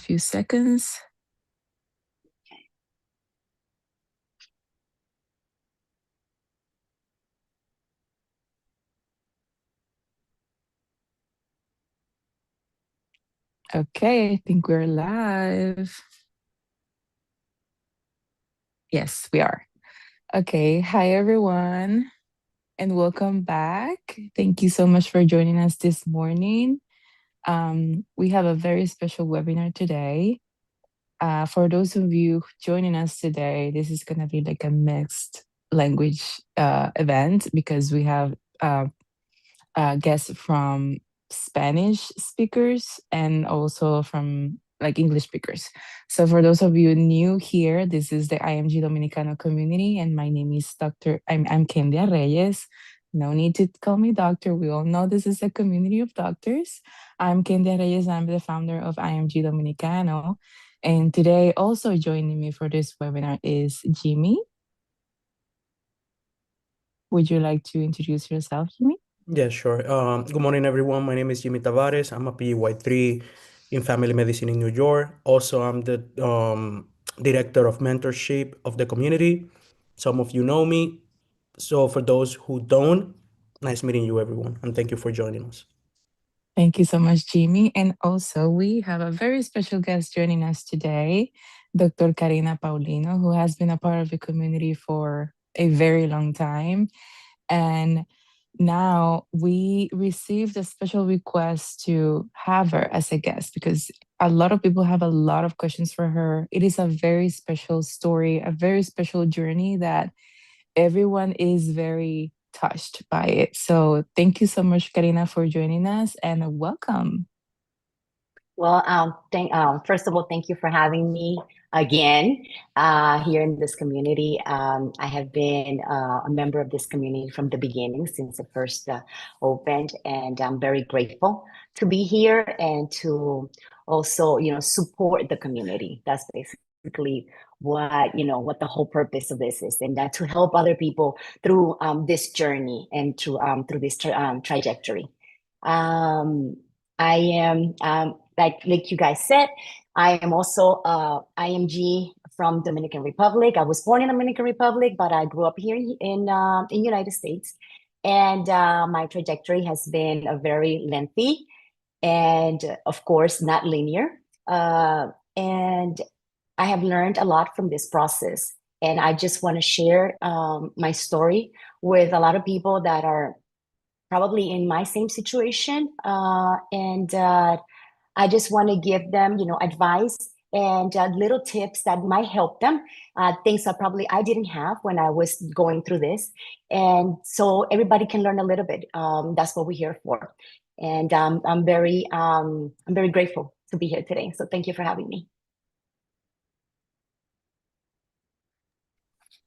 few seconds. Okay, I think we're live. Yes, we are. Okay, hi everyone, and welcome back. Thank you so much for joining us this morning. We have a very special webinar today. For those of you joining us today, this is going to be like a mixed language event because we have guests from Spanish speakers and also from like English speakers. So for those of you new here, this is the IMG Dominicano community, and my name is I'm Kendia Reyes. No need to call me doctor. We all know this is a community of doctors. I'm Kendia Reyes. I'm the founder of IMG Dominicano. And today also joining me for this webinar is Jimmy. Would you like to introduce yourself, Jimmy? Yeah, sure. Good morning, everyone. My name is Jimmy Tavares. I'm a PY3 in family medicine in New York. Also, I'm the director of mentorship of the community. Some of you know me. So for those who don't, nice meeting you, everyone. And thank you for joining us. Thank you so much, Jimmy. And also, we have a very special guest joining us today, Dr. Karina Paulino, who has been a part of the community for a very long time. And now we received a special request to have her as a guest because a lot of people have a lot of questions for her. It is a very special story, a very special journey that everyone is very touched by it. So thank you so much, Karina, for joining us and welcome. Well, first of all, thank you for having me again here in this community. I have been a member of this community from the beginning since it first opened, and I'm very grateful to be here and to also, support the community. That's basically what the whole purpose of this is, and that to help other people through this journey and through this trajectory. I am like you guys said, I am also IMG from Dominican Republic. I was born in Dominican Republic, but I grew up here in United States, and my trajectory has been a very lengthy and, of course, not linear. And I have learned a lot from this process, and I just want to share my story with a lot of people that are probably in my same situation, and I just want to give them, advice and little tips that might help them. Things that probably I didn't have when I was going through this, and so everybody can learn a little bit. That's what we're here for, and I'm very grateful to be here today. So thank you for having me.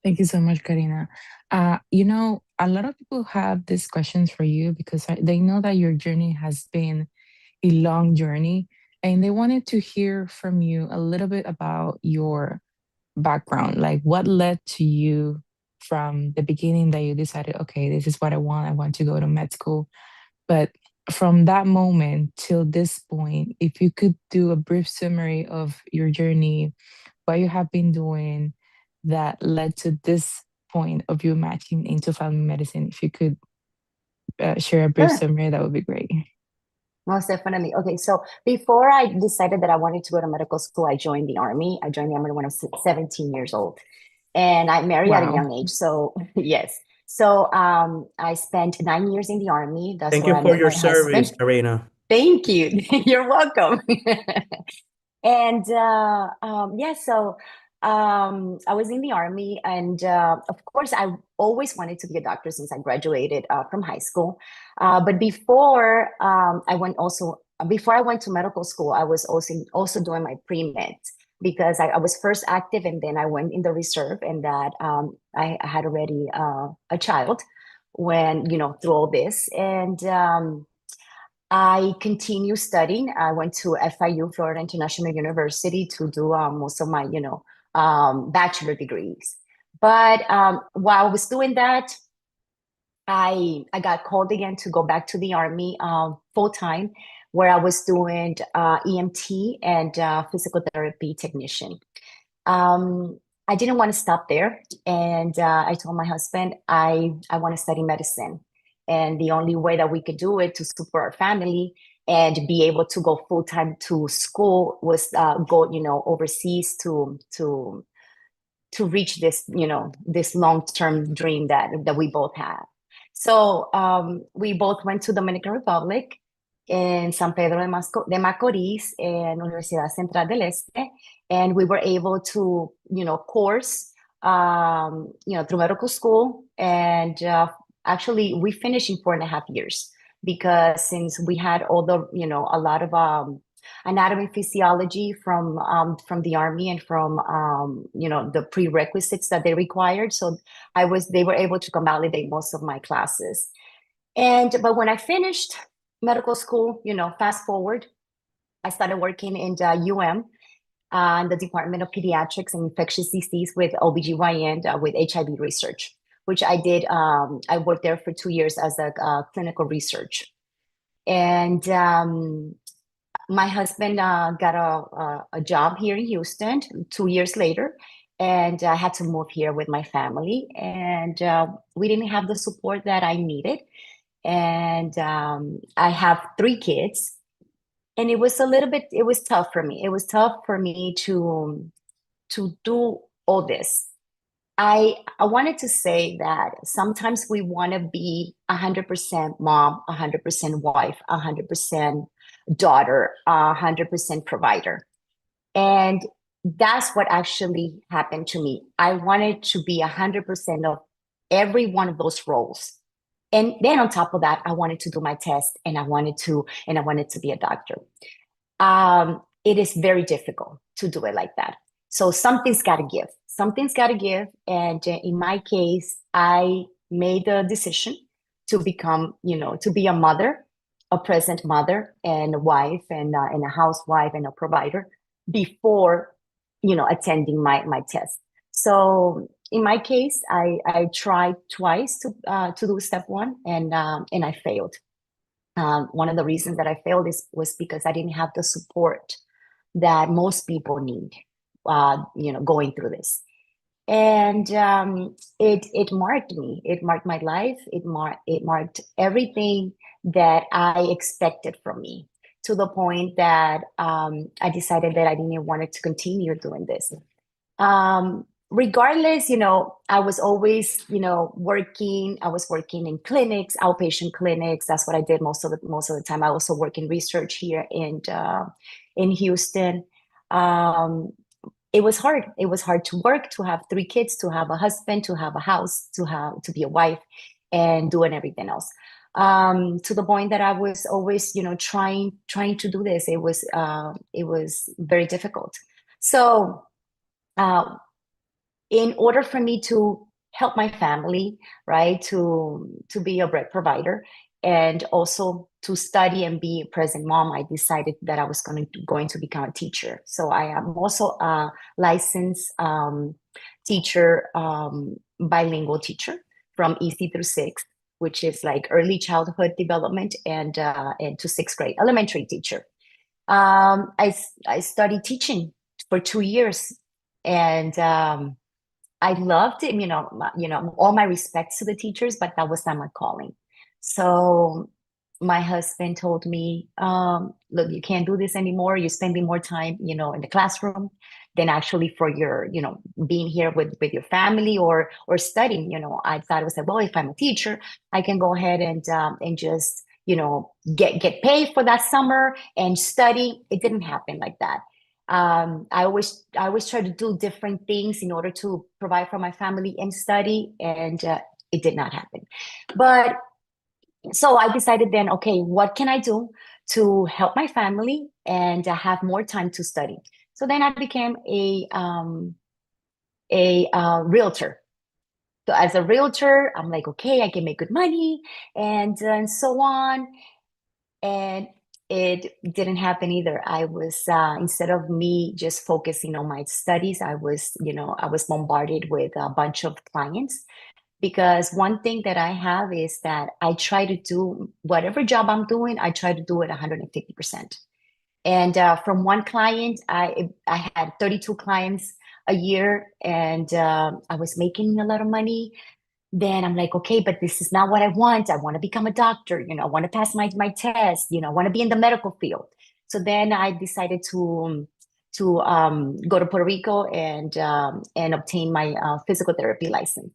Thank you so much, Karina. A lot of people have these questions for you because they know that your journey has been a long journey and they wanted to hear from you a little bit about your background, like what led to you from the beginning that you decided, okay, this is what I want to go to med school. But from that moment till this point, if you could do a brief summary of your journey, what you have been doing that led to this point of you matching into family medicine, if you could share a brief Sure. summary, that would be great. Most definitely. Okay, so before I decided that I wanted to go to medical school, I joined the Army. I joined the Army when I was 17 years old. And I married at a Wow. young age. So, yes. So I spent 9 years in the Army. That's Thank where you I for met your my husband. service, Karina. Thank you. You're welcome. And yeah, so I was in the Army, and of course, I always wanted to be a doctor since I graduated from high school. But before I went to medical school, I was also doing my pre-med because I was first active, and then I went in the reserve, and that I had already a child when through all this, and I continue studying. I went to FIU, Florida International University, to do most of my, bachelor degrees. But while I was doing that, I got called again to go back to the Army full time where I was doing EMT and physical therapy technician. I didn't want to stop there. And I told my husband, I want to study medicine. And the only way that we could do it to support our family and be able to go full time to school was go, overseas to reach this, this long-term dream that we both had. So we both went to Dominican Republic in San Pedro de Macorís and Universidad Central del Este, and we were able to, course, through medical school, and actually we finished in 4.5 years because since we had all the, a lot of anatomy physiology from the Army and from the prerequisites that they required. So they were able to convalidate most of my classes. But when I finished medical school, fast forward, I started working in the in the Department of Pediatrics and Infectious Disease with OBGYN with HIV research, which I did. I worked there for 2 years as a clinical research. And my husband got a job here in Houston 2 years later, and I had to move here with my family. And we didn't have the support that I needed. And I have 3 kids. And it was tough for me. It was tough for me to do all this. I wanted to say that sometimes we want to be 100% mom, 100% wife, 100% daughter, 100% provider. And that's what actually happened to me. I wanted to be 100% of every one of those roles. And then on top of that, I wanted to do my test and I wanted to be a doctor. It is very difficult to do it like that. So something's got to give. Something's got to give. And in my case, I made the decision to become, to be a mother, a present mother and a wife and a housewife and a provider before, attending my test. So in my case, I tried twice to do step 1 and I failed. One of the reasons that I failed was because I didn't have the support that most people need, going through this. And it marked me. It marked my life. It marked everything that I expected from me, to the point that I decided that I didn't want to continue doing this. Regardless, I was always, working. I was working in clinics, outpatient clinics. That's what I did most of the time. I also work in research here in Houston. It was hard. It was hard to work, to have 3 kids, to have a husband, to have a house, to be a wife, and doing everything else. To the point that I was always, trying to do this. It was very difficult. So, in order for me to help my family, right, to be a bread provider, and also to study and be a present mom, I decided that I was going to become a teacher. So I am also a licensed teacher, bilingual teacher from EC through 6th, which is like early childhood development, and to 6th grade, elementary teacher. I studied teaching for 2 years, and I loved it. All my respects to the teachers, but that was not my calling. So my husband told me, look, you can't do this anymore. You're spending more time, in the classroom than actually for your, being here with your family or studying. I thought it was like, well, if I'm a teacher, I can go ahead and just, get paid for that summer and study. It didn't happen like that. I always try to do different things in order to provide for my family and study, and it did not happen. But so I decided then, okay, what can I do to help my family and have more time to study? So then I became a realtor. So as a realtor, I'm like, okay, I can make good money and so on. And it didn't happen either. I was instead of me just focusing on my studies, I was bombarded with a bunch of clients because one thing that I have is that I try to do whatever job I'm doing, I try to do it 150%. And from one client, I had 32 clients a year, and I was making a lot of money. Then I'm like, okay, but this is not what I want. I want to become a doctor. I want to pass my test. I want to be in the medical field. So then I decided to go to Puerto Rico and obtain my physical therapy license.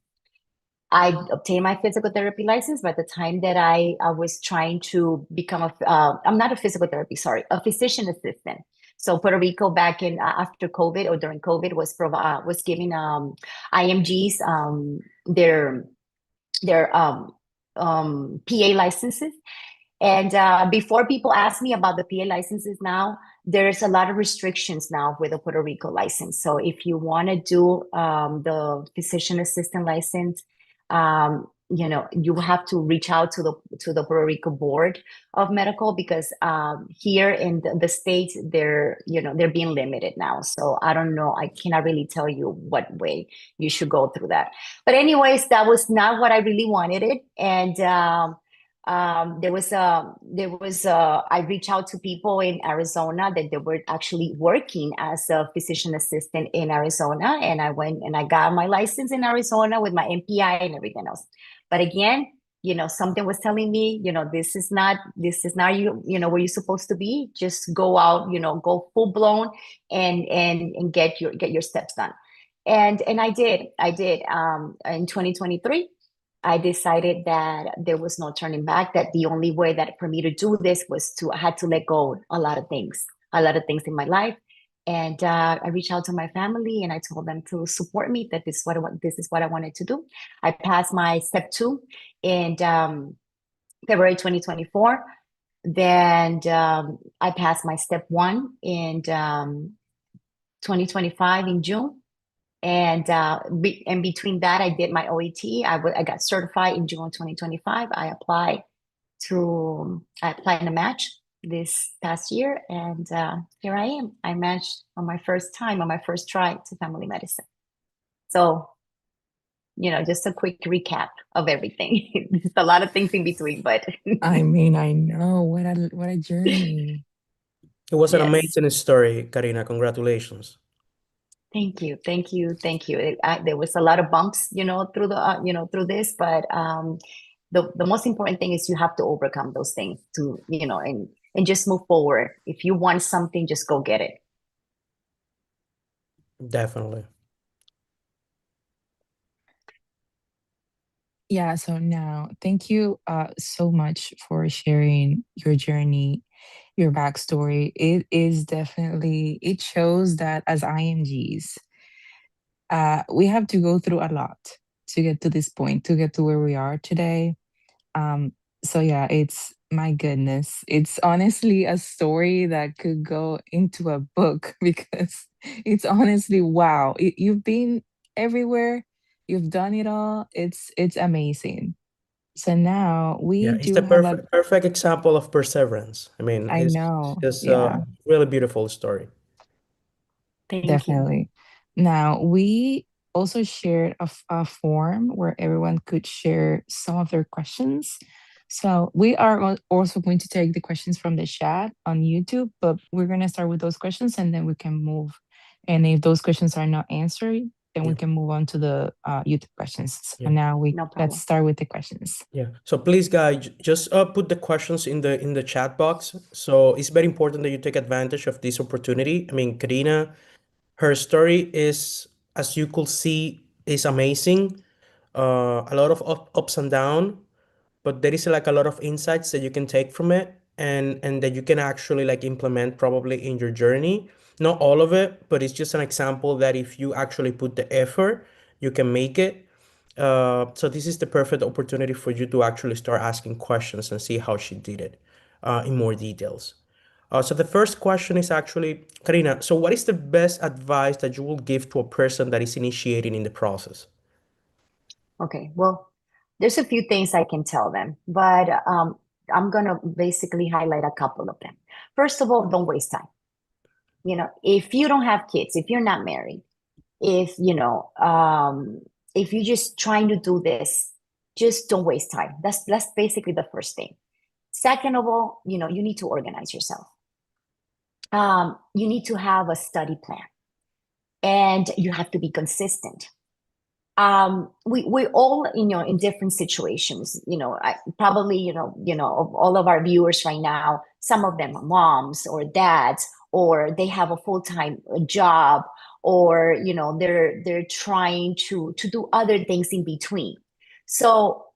I obtained my physical therapy license by the time that I was trying to become I'm not a physical therapy, sorry, a physician assistant. So Puerto Rico back in after COVID or during COVID was giving IMGs their PA licenses. And before people ask me about the PA licenses now, there's a lot of restrictions now with the Puerto Rico license. So if you want to do the physician assistant license, you have to reach out to the Puerto Rico Board of Medical, because here in the States, they're being limited now. So I don't know. I cannot really tell you what way you should go through that. But anyways, that was not what I really wanted it. And I reached out to people in Arizona that they were actually working as a physician assistant in Arizona, and I went and I got my license in Arizona with my MPI and everything else. But again, something was telling me, this is not where you're supposed to be. Just go out, go full blown and get your steps done. And I did. In 2023. I decided that there was no turning back, that the only way that for me to do this was I had to let go a lot of things in my life. And I reached out to my family and I told them to support me, that this is what I wanted to do. I passed my step 2 in February 2024. Then I passed my step 1 in 2025 in June. And between that, I did my OET. I got certified in June 2025. I applied in a match this past year, and here I am. I matched on my first try to family medicine. So, just a quick recap of everything. There's a lot of things in between, but I mean, I know what a journey. It was an Yes. amazing story, Karina. Congratulations. Thank you. There was a lot of bumps, through this, but the most important thing is you have to overcome those things to, and just move forward. If you want something, just go get it. Definitely. Yeah, so now thank you so much for sharing your journey, your backstory. It shows that as IMGs, we have to go through a lot to get to this point, to get to where we are today. Um, so yeah, it's my goodness. It's honestly a story that could go into a book because it's honestly wow. You've been everywhere. You've done it all. It's amazing. So now we Yeah, it's do the have a perfect example of perseverance. I mean, I it's know. just Yeah. a really beautiful story. Thank you. Definitely. Now, we also shared a form where everyone could share some of their questions. So we are also going to take the questions from the chat on YouTube, but we're going to start with those questions and then we can move. And if those questions are not answered, then we Yeah. can move on to the YouTube questions. So Yeah. now No let's problem. start with the questions. Yeah. So please, guys, just put the questions in the chat box. So it's very important that you take advantage of this opportunity. I mean, Karina, her story is, as you could see, is amazing. A lot of ups and downs, but there is like a lot of insights that you can take from it, and that you can actually like implement probably in your journey. Not all of it, but it's just an example that if you actually put the effort, you can make it. So this is the perfect opportunity for you to actually start asking questions and see how she did it in more details. So the first question is actually, Karina, so what is the best advice that you will give to a person that is initiating in the process? Okay. Well, there's a few things I can tell them, but I'm going to basically highlight a couple of them. First of all, don't waste time. If you don't have kids, if you're not married, if if you're just trying to do this, just don't waste time. That's basically the first thing. Second of all, you need to organize yourself. You need to have a study plan, and you have to be consistent. We all, in different situations. Probably, of all of our viewers right now, some of them are moms or dads, or they have a full-time job, or they're trying to do other things in between. So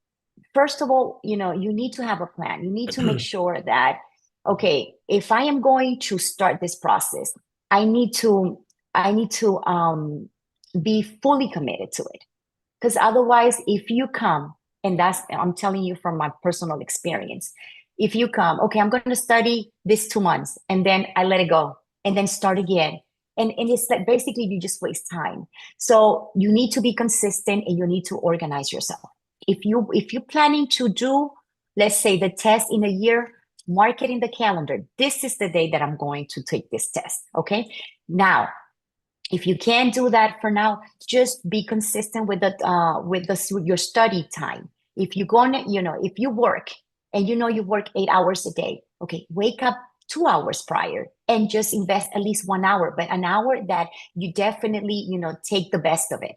first of all, you need to have a plan. You need to make sure that, okay, if I am going to start this process, I need to be fully committed to it. Because otherwise, if you come, and I'm telling you from my personal experience, if you come, okay, I'm going to study this 2 months, and then I let it go, and then start again. And it's like basically you just waste time. So you need to be consistent, and you need to organize yourself. If you're planning to do, let's say, the test in a year, mark it in the calendar. This is the day that I'm going to take this test. Okay. Now, if you can't do that for now, just be consistent with your study time. If you're going to, if you work and you work 8 hours a day, okay, wake up 2 hours prior and just invest at least 1 hour, but an hour that you definitely, take the best of it.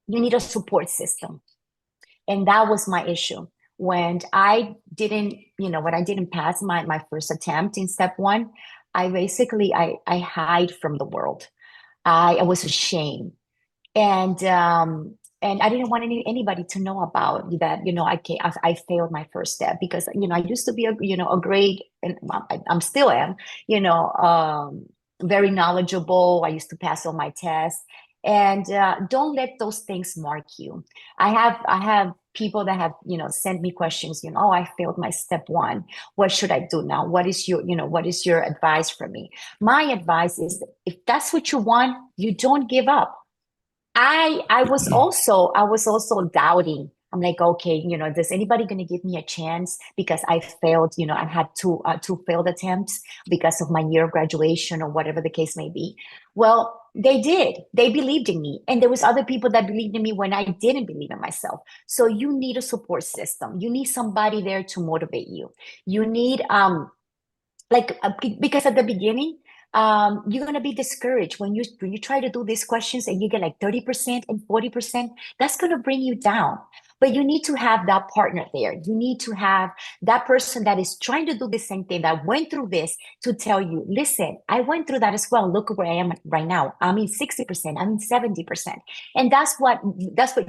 You need a support system. And that was my issue. When I didn't pass my first attempt in step one, I basically, I hide from the world. I was ashamed. And I didn't want anybody to know about that. I failed my first step because, I used to be a great, and I'm still am, very knowledgeable. I used to pass all my tests. And don't let those things mark you. I have people that have, sent me questions, oh, I failed my step one. What should I do now? What is your advice for me? My advice is, if that's what you want, you don't give up. I was also doubting. I'm like, okay, is anybody going to give me a chance? Because I failed, I had two failed attempts because of my year of graduation or whatever the case may be. Well, they did. They believed in me. And there was other people that believed in me when I didn't believe in myself. So you need a support system. You need somebody there to motivate you. You need, because at the beginning, you're going to be discouraged when you try to do these questions and you get like 30% and 40%. That's going to bring you down. But you need to have that partner there. You need to have that person that is trying to do the same thing, that went through this, to tell you, listen, I went through that as well. Look where I am right now. I'm in 60%, I'm in 70%. And that's what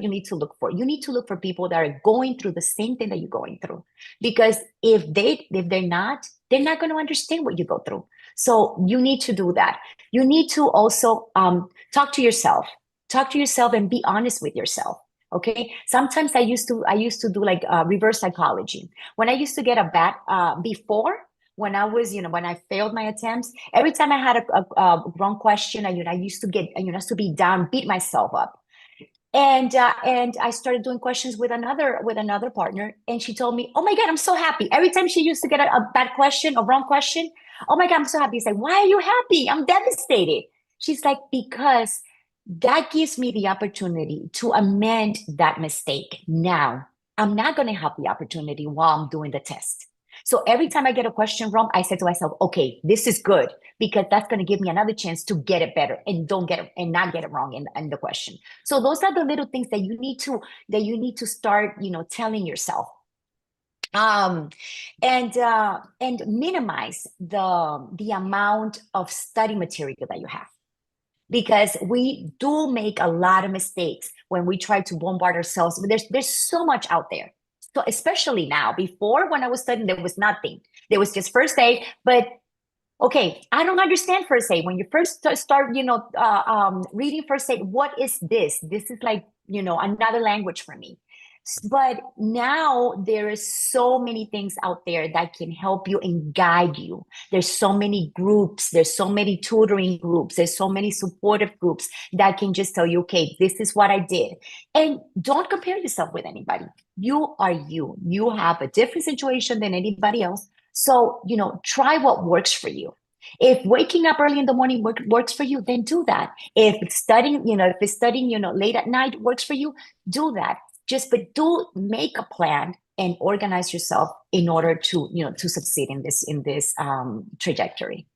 you need to look for. You need to look for people that are going through the same thing that you're going through. Because if they're not going to understand what you go through. So you need to do that. You need to also talk to yourself and be honest with yourself. Okay. Sometimes I used to do like reverse psychology. When I used to get a bad before, when I was, when I failed my attempts, every time I had a wrong question, I used to get, used to be down, beat myself up. And I started doing questions with another partner, and she told me, "Oh my God, I'm so happy!" Every time she used to get a bad question, a wrong question, "Oh my God, I'm so happy!" It's like, "Why are you happy?" I'm devastated. She's like, "Because that gives me the opportunity to amend that mistake. Now I'm not going to have the opportunity while I'm doing the test." So every time I get a question wrong, I say to myself, "Okay, this is good, because that's going to give me another chance to get it better and not get it wrong in the question." So those are the little things that you need to start, telling yourself. And minimize the amount of study material that you have, because we do make a lot of mistakes when we try to bombard ourselves. But there's so much out there. So especially now. Before, when I was studying, there was nothing. There was just first aid. But okay, I don't understand first aid. When you first start, reading first aid, what is this? This is like, another language for me. But now there is so many things out there that can help you and guide you. There's so many groups, there's so many tutoring groups, there's so many supportive groups that can just tell you, okay, this is what I did. And don't compare yourself with anybody. You are you. You have a different situation than anybody else. So, try what works for you. If waking up early in the morning works for you, then do that. If studying, if it's studying, late at night works for you, do that. But do make a plan and organize yourself in order to, to succeed in this trajectory.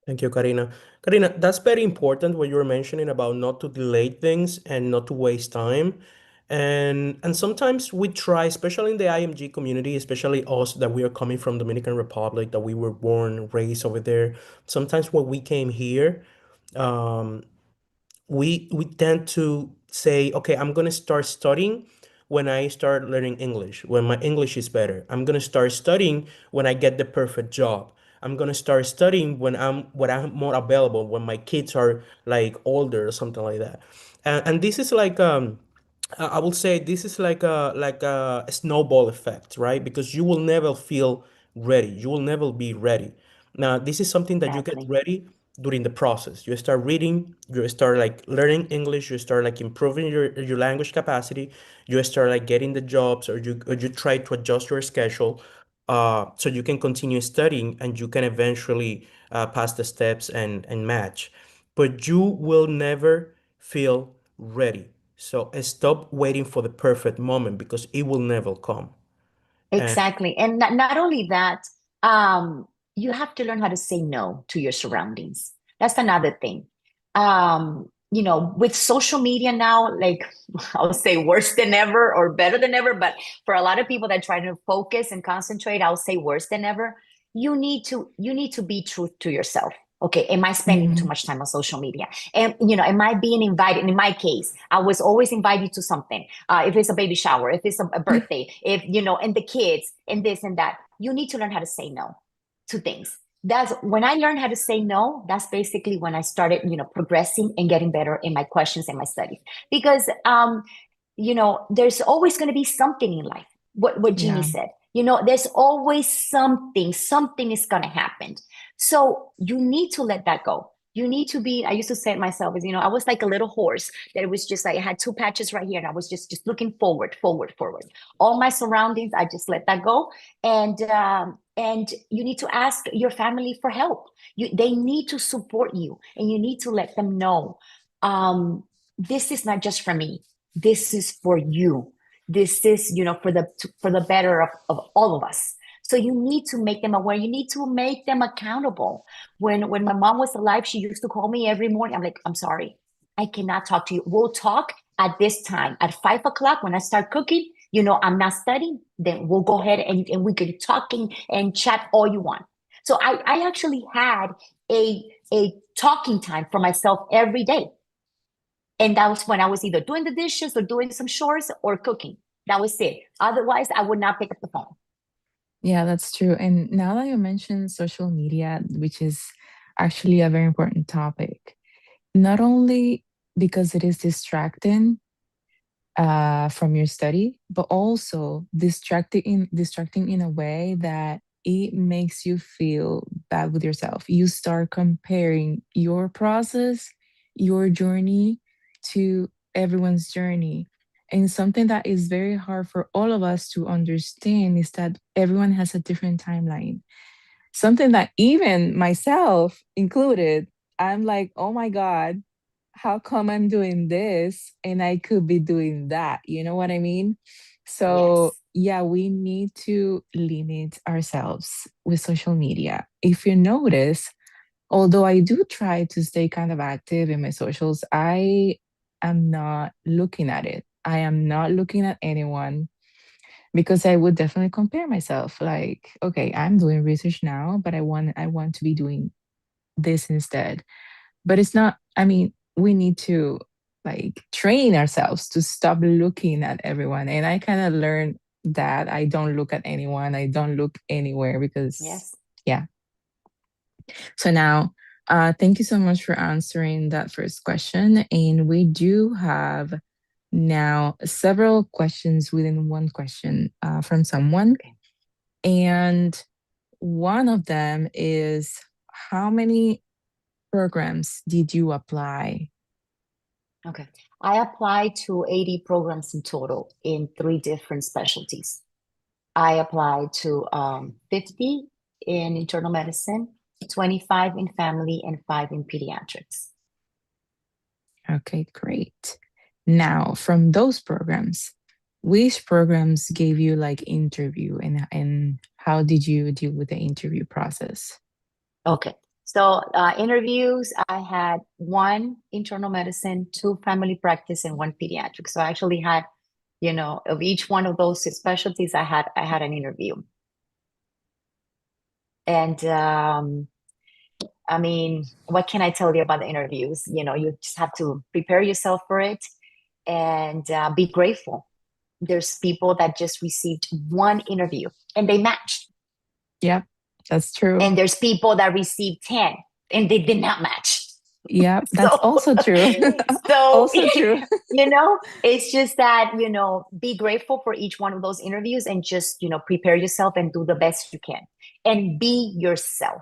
Thank you, Karina. Karina, that's very important what you were mentioning about not to delay things and not to waste time. And sometimes we try, especially in the IMG community, especially us that we are coming from Dominican Republic, that we were born, raised over there. Sometimes when we came here, um, we tend to say, okay, I'm gonna start studying when I start learning English, when my English is better. I'm gonna start studying when I get the perfect job. I'm gonna start studying when I'm more available, when my kids are like older or something like that. And this is like I will say this is like a snowball effect, right? Because you will never feel ready. You will never be ready. Now, this is something that you get Exactly. ready during the process. You start reading, you start like learning English, you start like improving your language capacity, you start like getting the jobs, or you try to adjust your schedule, so you can continue studying and you can eventually pass the steps and match. But you will never feel ready. So stop waiting for the perfect moment because it will never come. And Exactly. And not only that, um, you have to learn how to say no to your surroundings. That's another thing. With social media now, like I'll say worse than ever or better than ever, but for a lot of people that try to focus and concentrate, I'll say worse than ever. You need to be true to yourself. Okay, am I spending too Mhm. much time on social media? And am I being invited? In my case, I was always invited to something. If it's a baby shower, if it's a birthday, if and the kids and this and that, you need to learn how to say no to things. That's when I learned how to say no. That's basically when I started, progressing and getting better in my questions and my studies. Because there's always going to be something in life. What Jeannie Yeah. said. There's always something. Something is going to happen. So you need to let that go. You need to be. I used to say it myself. Is I was like a little horse that it was just like I had two patches right here, and I was just looking forward, forward, forward. All my surroundings, I just let that go. And you need to ask your family for help. They need to support you, and you need to let them know. Um, this is not just for me. This is for you. This is, for the better of all of us. So you need to make them aware. You need to make them accountable. When my mom was alive, she used to call me every morning. I'm like, I'm sorry, I cannot talk to you. We'll talk at this time at 5 o'clock when I start cooking. I'm not studying. Then we'll go ahead and we can talk and chat all you want. So I actually had a talking time for myself every day. And that was when I was either doing the dishes or doing some chores or cooking. That was it. Otherwise, I would not pick up the phone. Yeah, that's true. And now that you mentioned social media, which is actually a very important topic, not only because it is distracting from your study, but also distracting in a way that it makes you feel bad with yourself. You start comparing your process, your journey to everyone's journey. And something that is very hard for all of us to understand is that everyone has a different timeline. Something that even myself included, I'm like, oh my God, how come I'm doing this and I could be doing that? You know what I mean? So, Yes. yeah, we need to limit ourselves with social media. If you notice, although I do try to stay kind of active in my socials, I am not looking at it. I am not looking at anyone because I would definitely compare myself. Like, okay, I'm doing research now, but I want to be doing this instead. But it's not, I mean, we need to like train ourselves to stop looking at everyone. And I kind of learned that I don't look at anyone, I don't look anywhere because, Yes. yeah. So now, thank you so much for answering that first question. And we do have now several questions within one question from someone. Okay. And one of them is, how many programs did you apply? Okay. I applied to 80 programs in total in three different specialties. I applied to 50 in internal medicine, 25 in family, and 5 in pediatrics. Okay, great. Now, from those programs, which programs gave you like interview and how did you deal with the interview process? Okay. So interviews, I had 1 internal medicine, 2 family practice, and 1 pediatric. So I actually had, of each one of those specialties, I had an interview. And I mean, what can I tell you about the interviews? You just have to prepare yourself for it and be grateful. There's people that just received 1 interview and they matched. Yep, that's true. And there's people that received 10 and they did not match. Yeah, that's So, also true. so Also true. it's just that, be grateful for each one of those interviews and just, prepare yourself and do the best you can and be yourself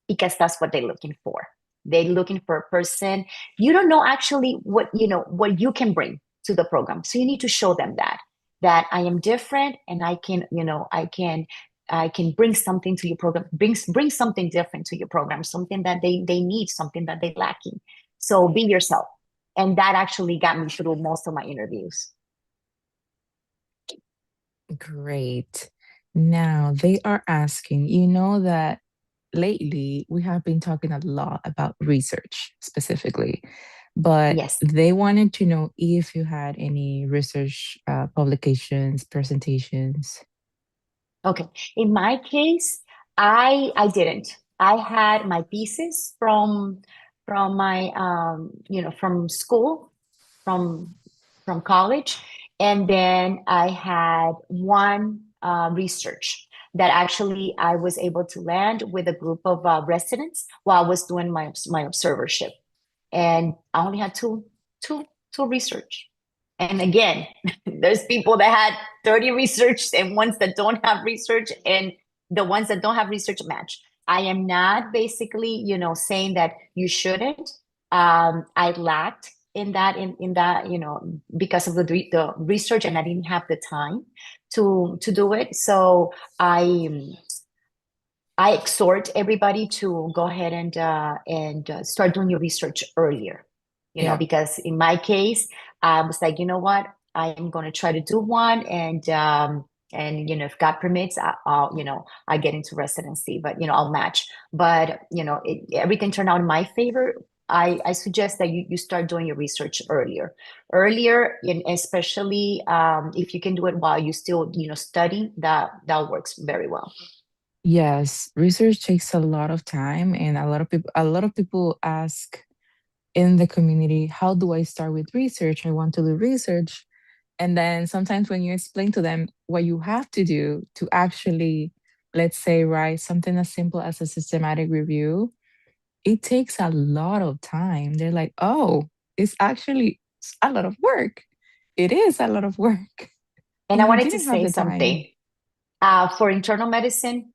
because that's what they're looking for. They're looking for a person. You don't know actually what you can bring to the program. So you need to show them that I am different and I can bring something to your program, bring something different to your program, something that they need, something that they're lacking. So be yourself. And that actually got me through most of my interviews. Great. Now they are asking, that lately we have been talking a lot about research specifically, but Yes. they wanted to know if you had any research publications, presentations. Okay. In my case, I didn't. I had my thesis from my from school, from college, and then I had 1 research that actually I was able to land with a group of residents while I was doing my observership, and I only had two research. And again, there's people that had 30 research and ones that don't have research, and the ones that don't have research match. I am not basically, saying that you shouldn't. I lacked in that, because of the research, and I didn't have the time to do it. So I exhort everybody to go ahead and start doing your research earlier, Yeah. because in my case, I was like, you know what, I am going to try to do one, and if God permits, I get into residency, but I'll match. But everything turned out in my favor. I suggest that you start doing your research earlier, and especially if you can do it while you still study. That works very well. Yes, research takes a lot of time, and a lot of people ask in the community, how do I start with research? I want to do research. And then sometimes when you explain to them what you have to do to actually, let's say, write something as simple as a systematic review, it takes a lot of time. They're like, oh, it's actually a lot of work. It is a lot of work. And And I you wanted to didn't have say the time. something. For internal medicine,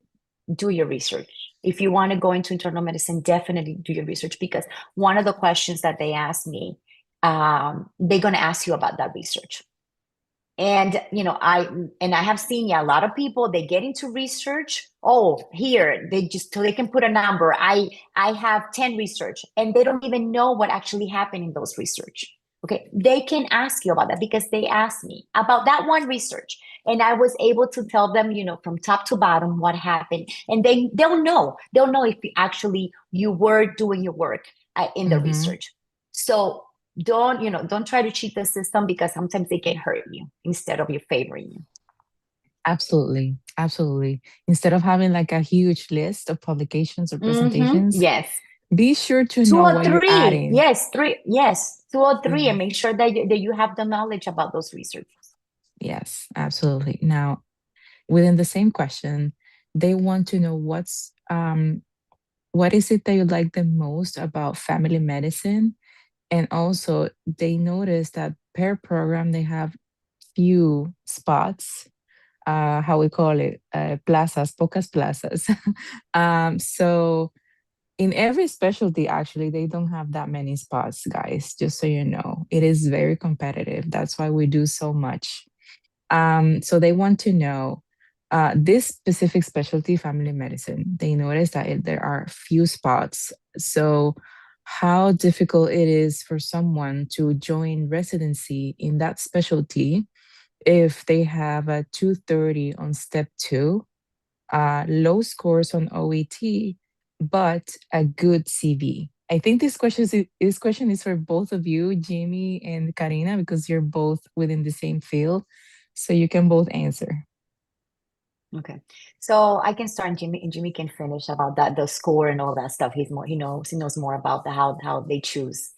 do your research. If you want to go into internal medicine, definitely do your research, because one of the questions that they ask me, they're going to ask you about that research. And I have seen, a lot of people, they get into research. Oh, here so they can put a number. I have 10 research, and they don't even know what actually happened in those research. Okay, they can ask you about that because they asked me about that one research, and I was able to tell them, from top to bottom what happened, and they'll know if you were doing your work in the Mhm. research. So don't try to cheat the system, because sometimes they can hurt you instead of you favoring you. Absolutely. Absolutely. Instead of having like a huge list of publications or presentations, Yes. be sure to Two know or what you're three. adding. Yes, three. Yes, 2 or 3, and Mhm. make sure that you have the knowledge about those researches. Yes, absolutely. Now, within the same question, they want to know what is it that you like the most about family medicine? And also they notice that per program they have few spots, how we call it, plazas, pocas plazas. So in every specialty, actually, they don't have that many spots, guys, just so you know. It is very competitive. That's why we do so much. So they want to know, This specific specialty, family medicine, they noticed that there are few spots. So, how difficult it is for someone to join residency in that specialty if they have a 230 on step two, low scores on OET, but a good CV. I think this question is for both of you, Jamie and Karina, because you're both within the same field, so you can both answer. Okay. So I can start and Jimmy can finish about that, the score and all that stuff. He knows more about how they choose.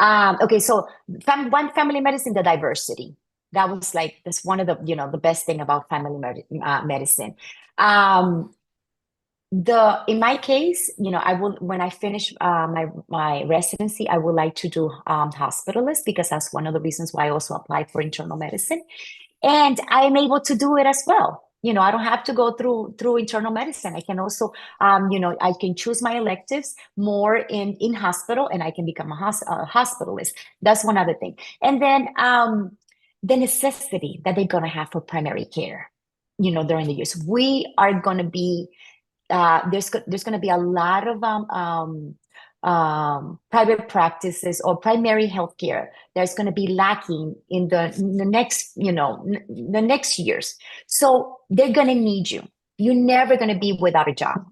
Okay, so one family medicine, the diversity. That's one of the best thing about medicine. Um, in my case, I will when I finish my residency, I would like to do hospitalist because that's one of the reasons why I also applied for internal medicine. And I am able to do it as well. I don't have to go through internal medicine. I can also, I can choose my electives more in hospital, and I can become a hospitalist. That's one other thing. And then the necessity that they're gonna have for primary care, during the years. We are gonna be there's going to be a lot of private practices or primary healthcare that's going to be lacking in the next the next years. So they're going to need you. You're never going to be without a job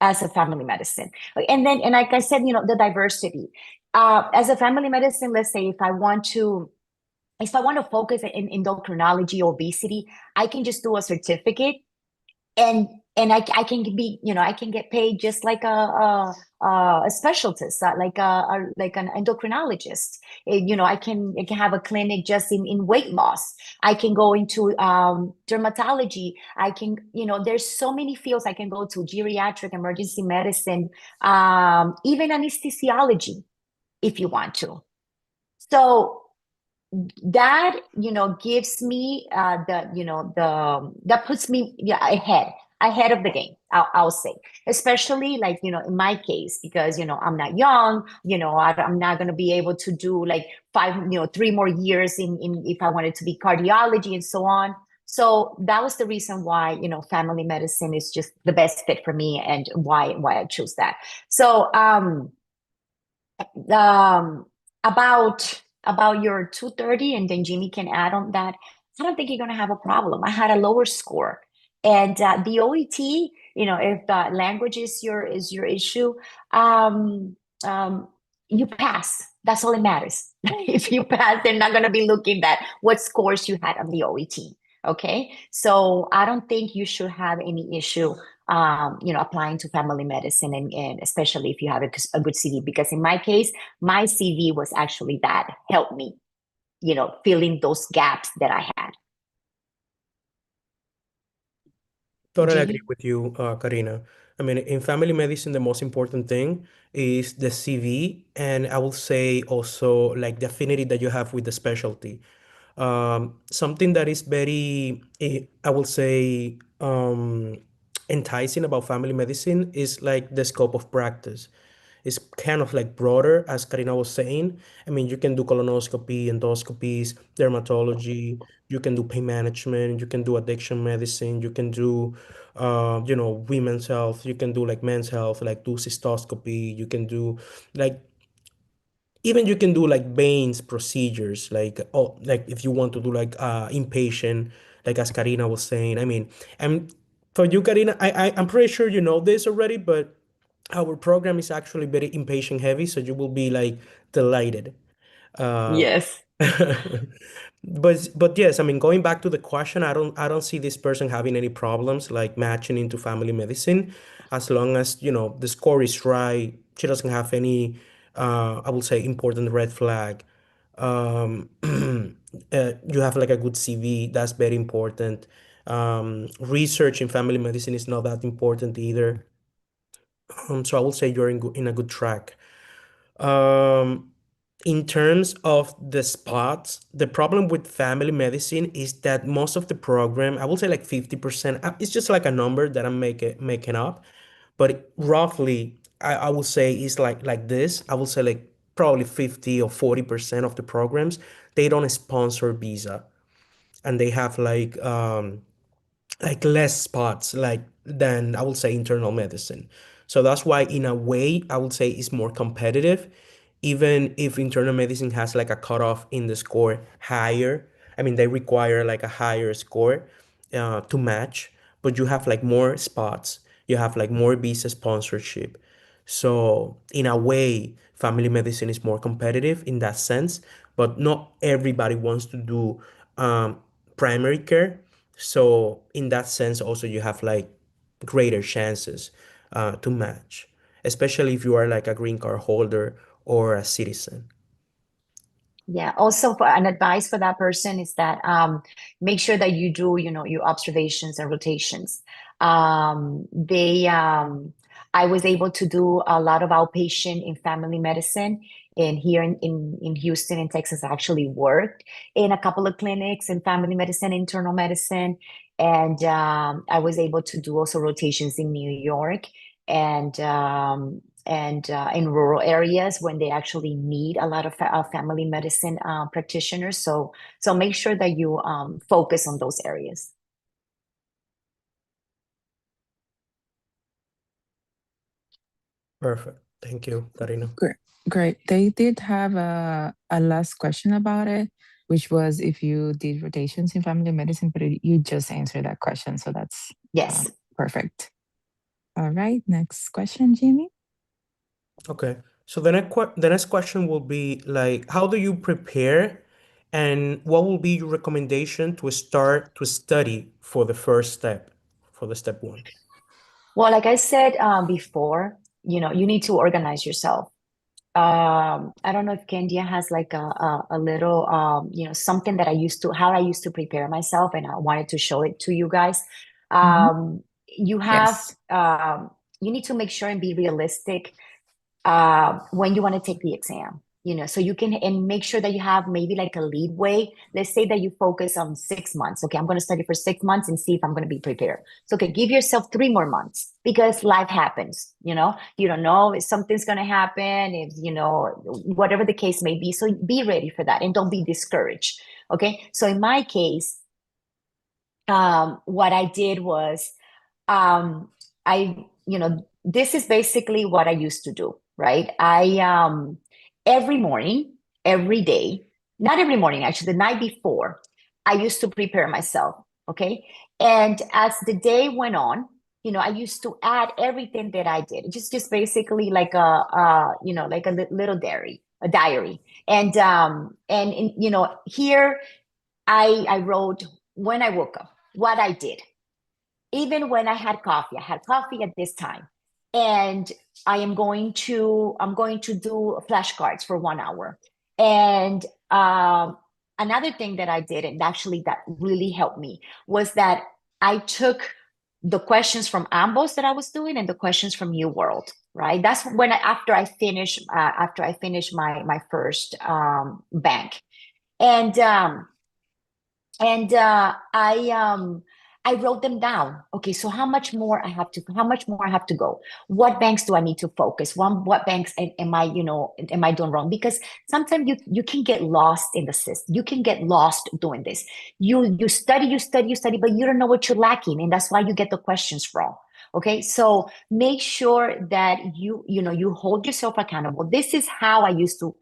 as a family medicine. And like I said, the diversity. As a family medicine, let's say if I want to focus in endocrinology, obesity, I can just do a certificate, and I can be, I can get paid just like a specialist, like an endocrinologist. I can have a clinic just in weight loss. I can go into dermatology. There's so many fields I can go to: geriatric, emergency medicine, even anesthesiology if you want to. So that gives me that puts me, yeah, ahead of the game. I'll say, especially like in my case, because I'm not young. I'm not going to be able to do like 3 more years in if I wanted to be cardiology and so on. So that was the reason why family medicine is just the best fit for me, and why I choose that. So um about your 230, and then Jimmy can add on that. I don't think you're going to have a problem. I had a lower score, and the OET, if language is your issue, um um you pass. That's all that matters. If you pass, they're not going to be looking at what scores you had on the OET. Okay, so I don't think you should have any issue applying to family medicine, and especially if you have a good CV, because in my case, my CV was actually that helped me, filling those gaps that I had. Totally agree Jimmy? with you, Karina. I mean, in family medicine, the most important thing is the CV, and I will say also like the affinity that you have with the specialty. Something that is very, I will say, enticing about family medicine is like the scope of practice. It's kind of like broader, as Karina was saying. I mean, you can do colonoscopy, endoscopies, dermatology, you can do pain management, you can do addiction medicine, you can do, women's health, you can do like men's health, like do cystoscopy, you can do like even you can do like veins procedures, like oh, like if you want to do like inpatient, like as Karina was saying. I mean, and for you, Karina, I'm pretty sure you know this already, but our program is actually very inpatient heavy, so you will be like delighted. Uh, Yes. but yes, I mean, going back to the question, I don't see this person having any problems like matching into family medicine, as long as the score is right. She doesn't have any, I would say, important red flag. You have like a good CV. That's very important. Research in family medicine is not that important either. So I will say you're in a good track. Um, in terms of the spots, the problem with family medicine is that most of the program, I will say like 50%, it's just like a number that I'm making up, but roughly I will say it's like this. I will say like probably 50 or 40% of the programs, they don't sponsor visa, and they have like like less spots like than I would say internal medicine. So that's why in a way I would say it's more competitive, even if internal medicine has like a cutoff in the score higher. I mean, they require like a higher score to match, but you have like more spots, you have like more visa sponsorship. So in a way, family medicine is more competitive in that sense, but not everybody wants to do primary care. So in that sense, also you have like greater chances to match, especially if you are like a green card holder or a citizen. Yeah. Also, for an advice for that person is that make sure that you do, your observations and rotations. They I was able to do a lot of outpatient in family medicine. And here in Houston, in Texas, I actually worked in a couple of clinics in family medicine, internal medicine. And I was able to do also rotations in New York. And in rural areas when they actually need a lot of family medicine practitioners. So make sure that you focus on those areas. Perfect. Thank you, Karina. Great. Great. They did have a last question about it, which was if you did rotations in family medicine, but you just answered that question. So that's Yes. perfect. All right. Next question, Jimmy. Okay. So the next question will be like, how do you prepare, and what will be your recommendation to start to study for the first step, for the step one? Well, like I said before, you need to organize yourself. I don't know if Candia has like a little, something that how I used to prepare myself, and I wanted to show it to you guys. Mhm. You have, Yes. you need to make sure and be realistic when you want to take the exam, so you can, and make sure that you have maybe like a leadway. Let's say that you focus on 6 months. Okay, I'm going to study for 6 months and see if I'm going to be prepared. So, okay, give yourself 3 more months because life happens. You don't know if something's going to happen, if, whatever the case may be. So be ready for that and don't be discouraged. Okay, so in my case, what I did was, um, this is basically what I used to do, right? Every morning, every day, not every morning, actually, the night before, I used to prepare myself, okay? And as the day went on, I used to add everything that I did, just basically like like a little diary, a diary. And here I wrote when I woke up, what I did, even when I had coffee at this time. And I'm going to do flashcards for 1 hour. And another thing that I did, and actually that really helped me, was that I took the questions from Ambos that I was doing and the questions from New World, right? That's when after I finished my first bank. And I wrote them down. Okay, so how much more I have to go? What banks do I need to focus? What banks am I doing wrong? Because sometimes you can get lost in the system. You can get lost doing this. You study, but you don't know what you're lacking, and that's why you get the questions wrong. Okay, so make sure that you hold yourself accountable. This is how I used to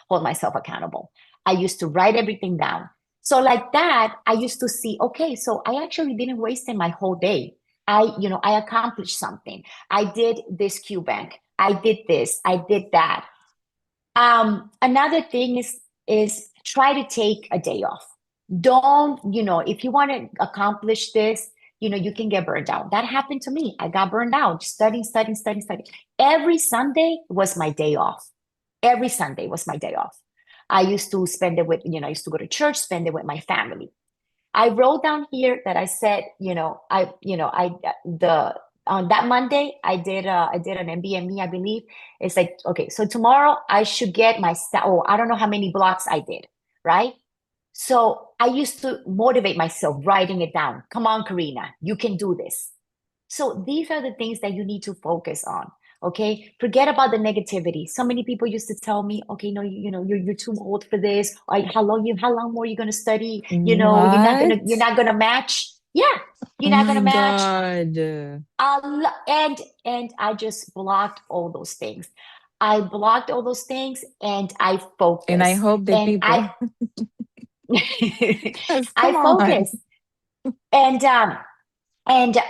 hold myself accountable. I used to write everything down. So like that, I used to see, okay, so I actually didn't waste my whole day. I accomplished something. I did this Q bank. I did this. I did that. Another thing is try to take a day off. Don't, if you want to accomplish this, you can get burned out. That happened to me. I got burned out, studying, studying, studying, studying. Every Sunday was my day off. Every Sunday was my day off. I used to spend it with, I used to go to church, spend it with my family. I wrote down here that I said, the on that Monday I did an MBME, I believe. It's like, okay, so tomorrow I should get my oh, I don't know how many blocks I did, right? So I used to motivate myself writing it down. Come on, Karina, you can do this. So these are the things that you need to focus on. Okay, forget about the negativity. So many people used to tell me, okay, no, you're too old for this. How long more are you going to study? You're not What? gonna match. Yeah, you're Oh not gonna my match. God. And I just blocked all those things. I blocked all those things and I And I focused. hope the And people, I because I come on. focused. And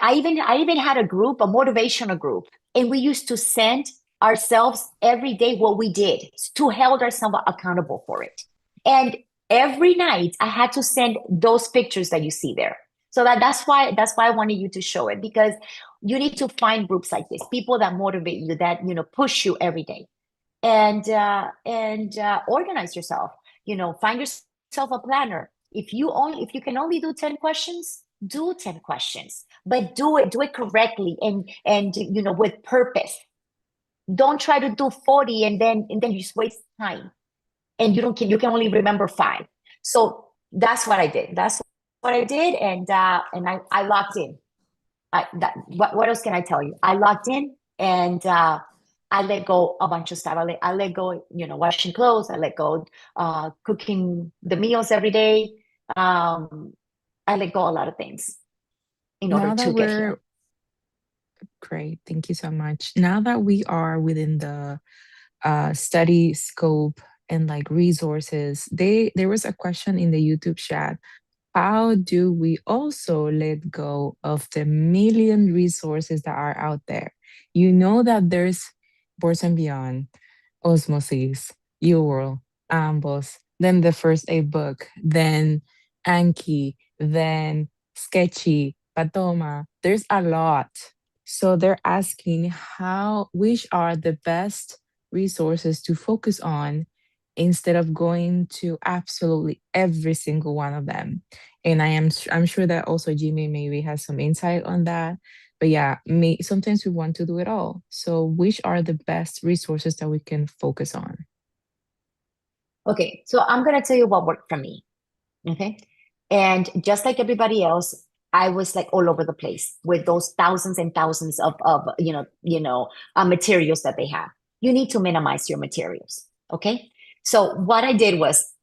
I even had a group, a motivational group, and we used to send ourselves every day what we did to hold ourselves accountable for it. And every night I had to send those pictures that you see there. So that's why I wanted you to show it, because you need to find groups like this, people that motivate you, that push you every day, and organize yourself. Find yourself a planner. If you can only do 10 questions, do 10 questions, but do it correctly, and with purpose. Don't try to do 40 and then you just waste time, and you can only remember 5. So that's what I did, and I locked in. What else can I tell you? I locked in, and I let go a bunch of stuff. I let go, washing clothes. I let go cooking the meals every day. Um, I let go a lot of things in order Now that to get here. we're great, thank you so much. Now that we are within the study scope and like resources, there was a question in the YouTube chat. How do we also let go of the million resources that are out there? You know that there's Boards and Beyond, Osmosis, UWorld, Ambos, then the first aid book, then Anki, then Sketchy, Patoma. There's a lot. So they're asking which are the best resources to focus on instead of going to absolutely every single one of them. And I'm sure that also Jimmy maybe has some insight on that. But yeah, sometimes we want to do it all. So which are the best resources that we can focus on? Okay, so I'm gonna tell you what worked for me. Okay. And just like everybody else, I was like all over the place with those thousands and thousands of materials that they have. You need to minimize your materials. Okay. So what I did was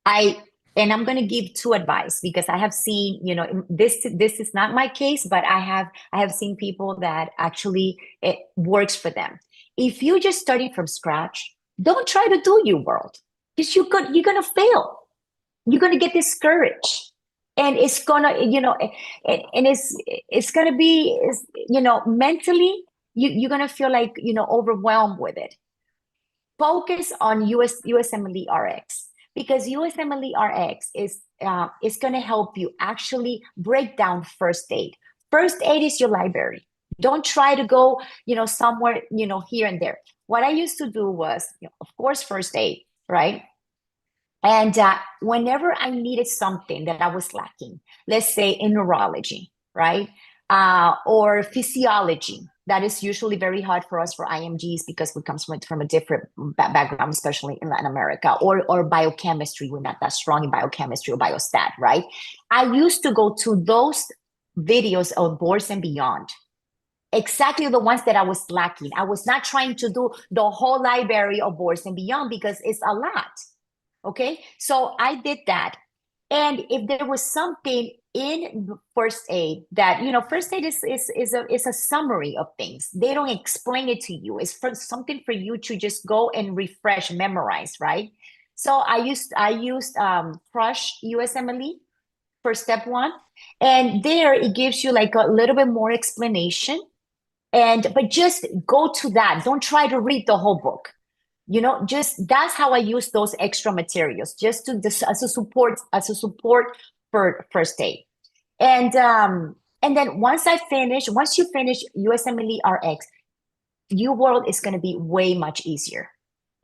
I and I'm going to give two advice, because I have seen, this is not my case, but I have seen people that actually it works for them. If you're just starting from scratch, don't try to do your world, because you're gonna fail. You're going to get discouraged, and it's gonna and it's going to be mentally, you're going to feel like overwhelmed with it. Focus on USMLE RX, because USMLE RX is going to help you actually break down first aid. First aid is your library. Don't try to go somewhere here and there. What I used to do was, of course, first aid, right? And whenever I needed something that I was lacking, let's say in neurology, right? Or physiology, that is usually very hard for us for IMGs, because we come from a different background, especially in Latin America, or biochemistry. We're not that strong in biochemistry or biostat, right? I used to go to those videos of Boards and Beyond, exactly the ones that I was lacking. I was not trying to do the whole library of Boards and Beyond, because it's a lot. Okay, so I did that. And if there was something in first aid that, first aid is a summary of things. They don't explain it to you. It's for something for you to just go and refresh, memorize, right? So I used Crush USMLE for step 1. And there it gives you like a little bit more explanation. But just go to that. Don't try to read the whole book. Just that's how I use those extra materials, just as a support for first aid. And then once you finish USMLE RX, UWorld is going to be way much easier.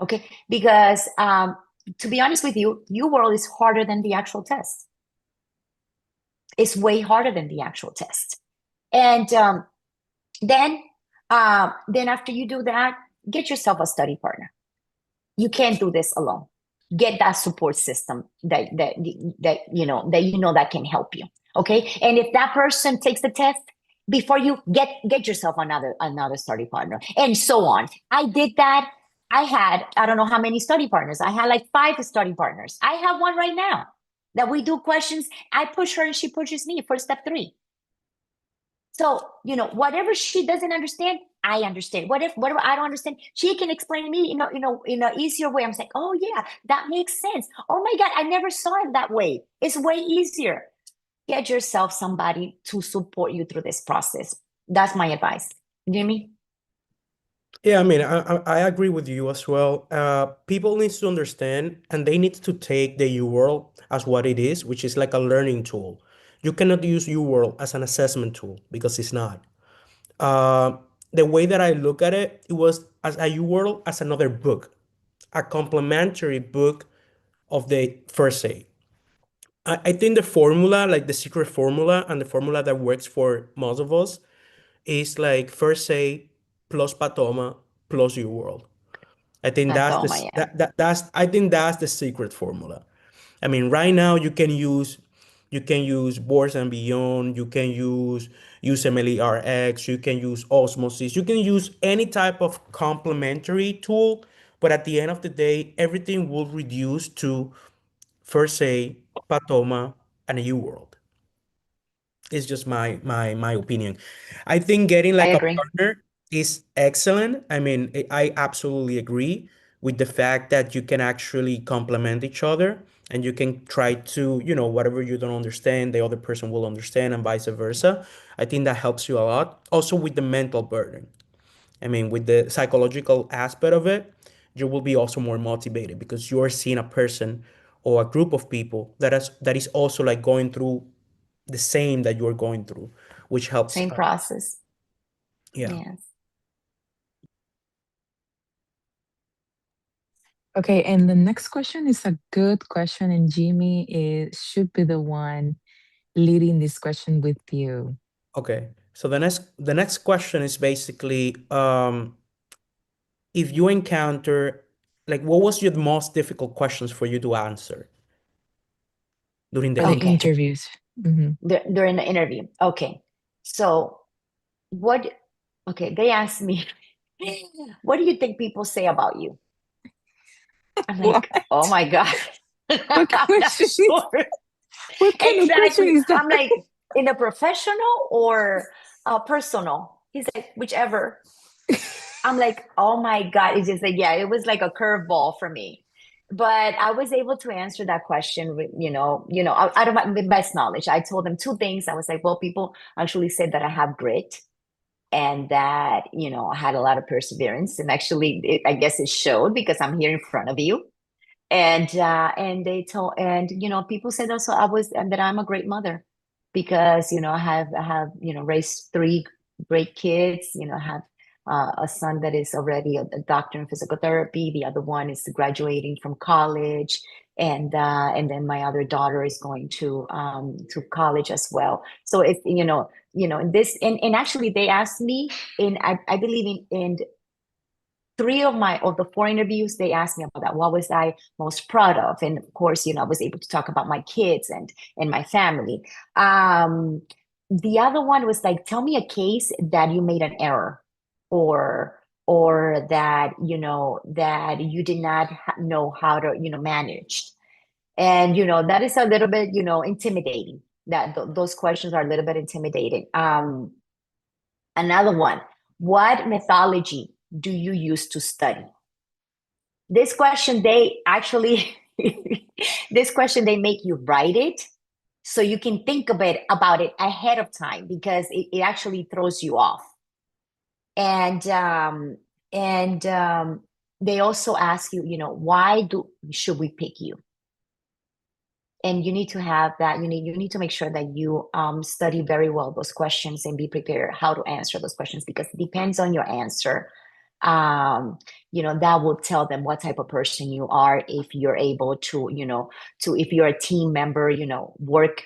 Okay, because to be honest with you, UWorld is harder than the actual test. It's way harder than the actual test. And then after you do that, get yourself a study partner. You can't do this alone. Get that support system that that can help you. Okay, and if that person takes the test before you, get yourself another study partner, and so on. I did that. I don't know how many study partners. I had like 5 study partners. I have one right now. that we do questions. I push her and she pushes me for step 3. So, whatever she doesn't understand, I understand. Whatever I don't understand, she can explain to me, in an easier way. I'm saying, oh yeah, that makes sense. Oh my God, I never saw it that way. It's way easier. Get yourself somebody to support you through this process. That's my advice. Jimmy? Yeah, I mean, I agree with you as well. People need to understand and they need to take the UWorld as what it is, which is like a learning tool. You cannot use UWorld as an assessment tool because it's not. Uh, the way that I look at it, it was as a UWorld as another book, a complementary book of the first aid. I think the formula, like the secret formula and the formula that works for most of us, is like first aid plus Patoma plus UWorld. I think That's that's all my, yeah. that's I think that's the secret formula. I mean, right now you can use Boards and Beyond, you can use USMLE-RX, you can use Osmosis, you can use any type of complementary tool, but at the end of the day, everything will reduce to First Aid, Patoma, and a UWorld. It's just my opinion. I think getting I like a agree. partner is excellent. I mean, I absolutely agree with the fact that you can actually complement each other and you can try to, whatever you don't understand, the other person will understand and vice versa. I think that helps you a lot. Also with the mental burden. I mean, with the psychological aspect of it, you will be also more motivated because you're seeing a person or a group of people that is also like going through the same that you're going through, which helps. Same process. Yeah. Yes. Okay, and the next question is a good question, and Jimmy should be the one leading this question with you. Okay. So the next question is basically, if you encounter, like, what was your most difficult questions for you to answer during the For the Okay. interview? interviews. Mhm. During the interview. Okay. So what, okay, they asked me, what do you think people say about you? I'm What? like, oh my God. What I'm not question is sure. what kind of question Exactly. is that? I'm like, in a professional or personal? He's like, whichever. I'm like, oh my God. It's just like, yeah, it was like a curveball for me. But I was able to answer that question with, out of my with best knowledge. I told them 2 things. I was like, well, people actually said that I have grit and that, I had a lot of perseverance. And actually, I guess it showed because I'm here in front of you. And they told, and people said also and that I'm a great mother because I have raised 3 great kids. I have a son that is already a doctor in physical therapy. The other one is graduating from college, and then my other daughter is going to college as well. So it's in this, and actually they asked me I believe in 3 of the 4 interviews, they asked me about that. What was I most proud of? And of course, I was able to talk about my kids and my family. The other one was like, tell me a case that you made an error, or that that you did not know how to manage. And that is a little bit intimidating. Those questions are a little bit intimidating. Another one, what methodology do you use to study? This question, they actually, this question, they make you write it so you can think a bit about it ahead of time because it actually throws you off. And they also ask you, why should we pick you? And you need to have that. You need to make sure that you study very well those questions and be prepared how to answer those questions because it depends on your answer. That will tell them what type of person you are if you're able to, if you're a team member, work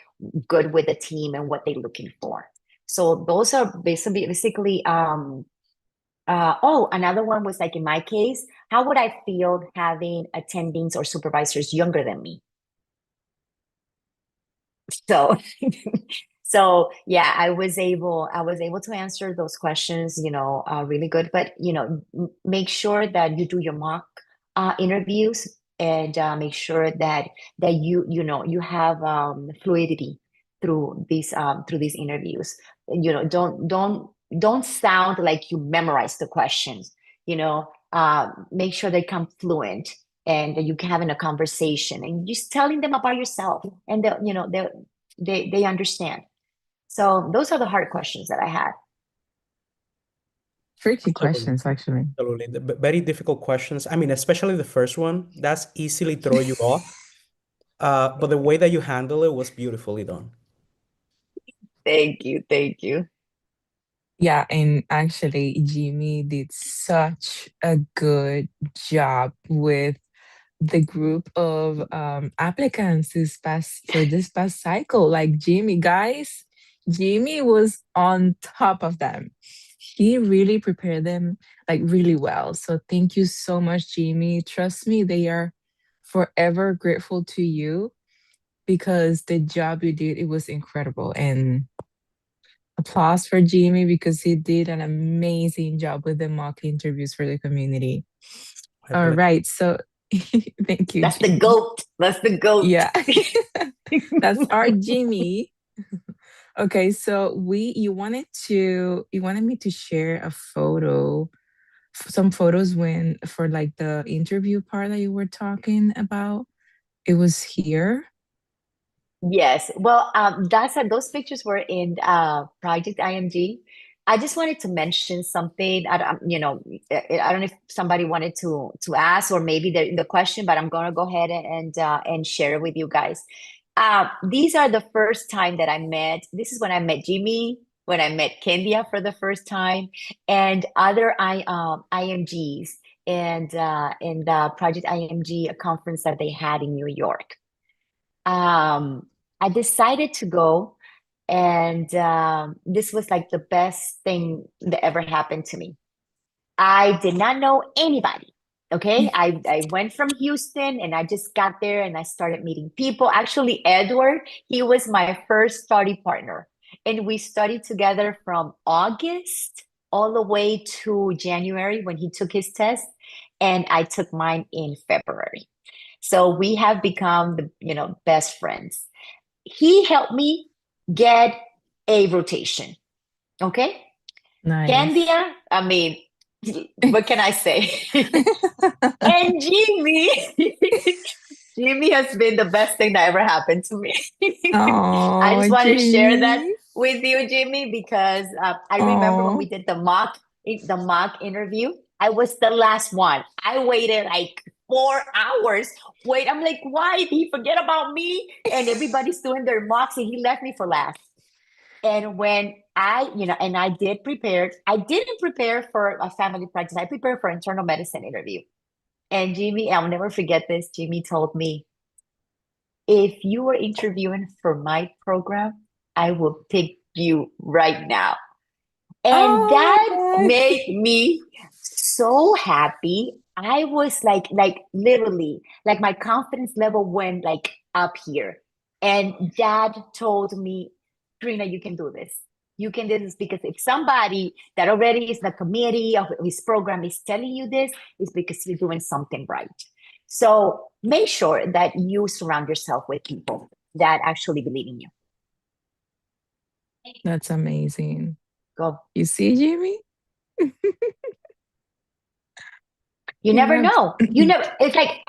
good with the team and what they're looking for. So those are basically another one was like in my case, how would I feel having attendings or supervisors younger than me? So so yeah, I was able to answer those questions really good, but make sure that you do your mock interviews and make sure that you have fluidity through these interviews. Don't sound like you memorize the questions. Make sure they come fluent and that you can having a conversation and just telling them about yourself, and they understand. So those are the hard questions that I had. Tricky Absolutely. questions, actually. Absolutely. Very difficult questions. I mean, especially the first one, that's easily throw you off. But the way that you handle it was beautifully done. Thank you. Thank you. Yeah, and actually, Jimmy did such a good job with the group of applicants this past cycle. Like Jimmy, guys, Jimmy was on top of them. He really prepared them like really well. So thank you so much, Jimmy. Trust me, they are forever grateful to you because the job you did, it was incredible. And applause for Jimmy because he did an amazing job with the mock interviews for the community. My All pleasure. right, so thank you, That's the Jimmy. goat. That's the goat. Yeah, that's our Jimmy. Okay, so you wanted me to share a photo, some photos when for like the interview part that you were talking about. It was here. Yes. Well, those pictures were in Project IMG. I just wanted to mention something. I don't know if somebody wanted to ask or maybe the question, but I'm gonna go ahead and share it with you guys. These are the first time that I met. This is when I met Jimmy, when I met Kendia for the first time, and other IMGs, and in the Project IMG conference that they had in New York. um, I decided to go, and this was like the best thing that ever happened to me. I did not know anybody. Okay. I went from Houston and I just got there and I started meeting people. Actually, Edward, he was my first study partner. And we studied together from August all the way to January when he took his test. And I took mine in February. So we have become the best friends. He helped me get a rotation. Okay. Nice. Candia, I mean, what can I say? And Jimmy, Jimmy has been the best thing that ever happened to me. I Oh, just want to share that Jimmy. with you, Jimmy, because I remember when we Oh, did the mock interview. I was the last one. I waited like 4 hours. Wait, I'm like, why did he forget about me? And everybody's doing their mocks, and he left me for last. And when and I did prepare, I didn't prepare for a family practice. I prepared for internal medicine interview. And Jimmy, I'll never forget this. Jimmy told me, if you were interviewing for my program, I will pick you right now. And that oh, made me so happy. I was like literally, like my confidence level went like up here. And dad told me, Karina, you can do this. You can do this because if somebody that already is the committee of his program is telling you this, it's because you're doing something right. So make sure that you surround yourself with people that actually believe in you. that's amazing. Go. You see, Jimmy? You never Yeah. know. It's like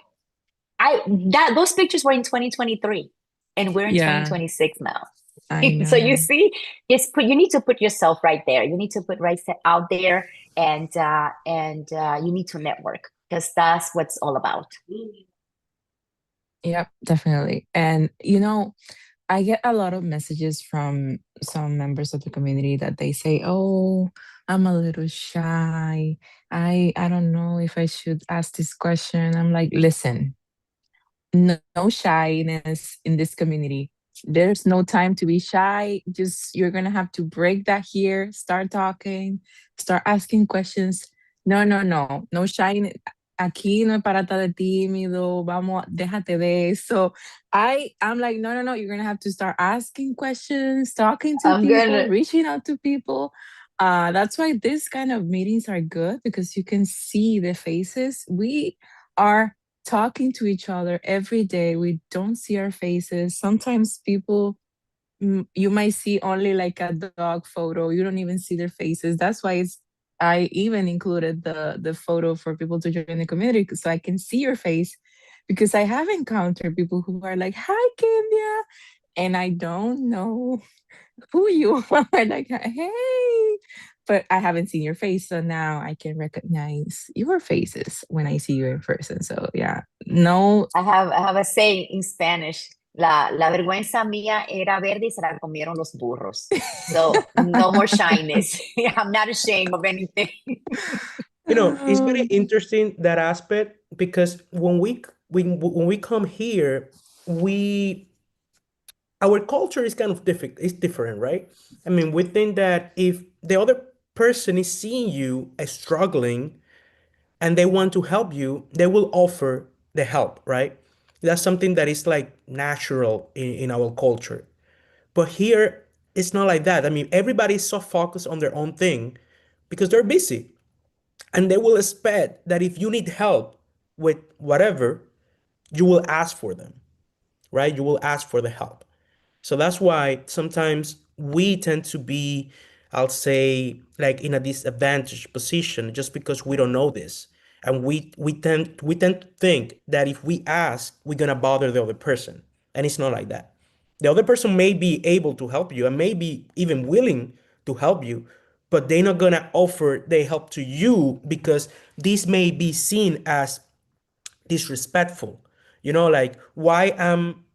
those pictures were in 2023 and we're in Yeah, 2026 now. I So you know. see, you need to put yourself right there. You need to put right out there, and you need to network because that's what's all about. Yep, definitely. And I get a lot of messages from some members of the community that they say, "Oh, I'm a little shy. I don't know if I should ask this question." I'm like, "Listen, no shyness in this community. There's no time to be shy. Just you're gonna have to break that here, start talking, start asking questions. No, no, no, no shyness. Aquí no es para estar de tímido. Vamos, déjate de eso. I'm like, no, no, no. You're gonna have to start asking questions, talking to I'm people, gonna reaching out to people. That's why this kind of meetings are good because you can see the faces. We are talking to each other every day. We don't see our faces. Sometimes people, you might see only like a dog photo. You don't even see their faces. That's why I even included the photo for people to join the community so I can see your face, because I have encountered people who are like, "Hi, Kenya," and I don't know who you are. Like, hey, but I haven't seen your face, so now I can recognize your faces when I see you in person. So yeah, no. I have a saying in Spanish. La vergüenza mía era verde y se la comieron los burros. So no more shyness. I'm not ashamed of anything. It's very interesting that aspect, because when we come here, we our culture is kind of different. It's different, right? I mean, we think that if the other person is seeing you as struggling and they want to help you, they will offer the help, right? That's something that is like natural in our culture. But here, it's not like that. I mean, everybody is so focused on their own thing because they're busy. And they will expect that if you need help with whatever, you will ask for them, right? You will ask for the help. So that's why sometimes we tend to be, I'll say, like in a disadvantaged position just because we don't know this. And we tend to think that if we ask, we're gonna bother the other person. And it's not like that. The other person may be able to help you and may be even willing to help you, but they're not gonna offer their help to you because this may be seen as disrespectful. Like, why am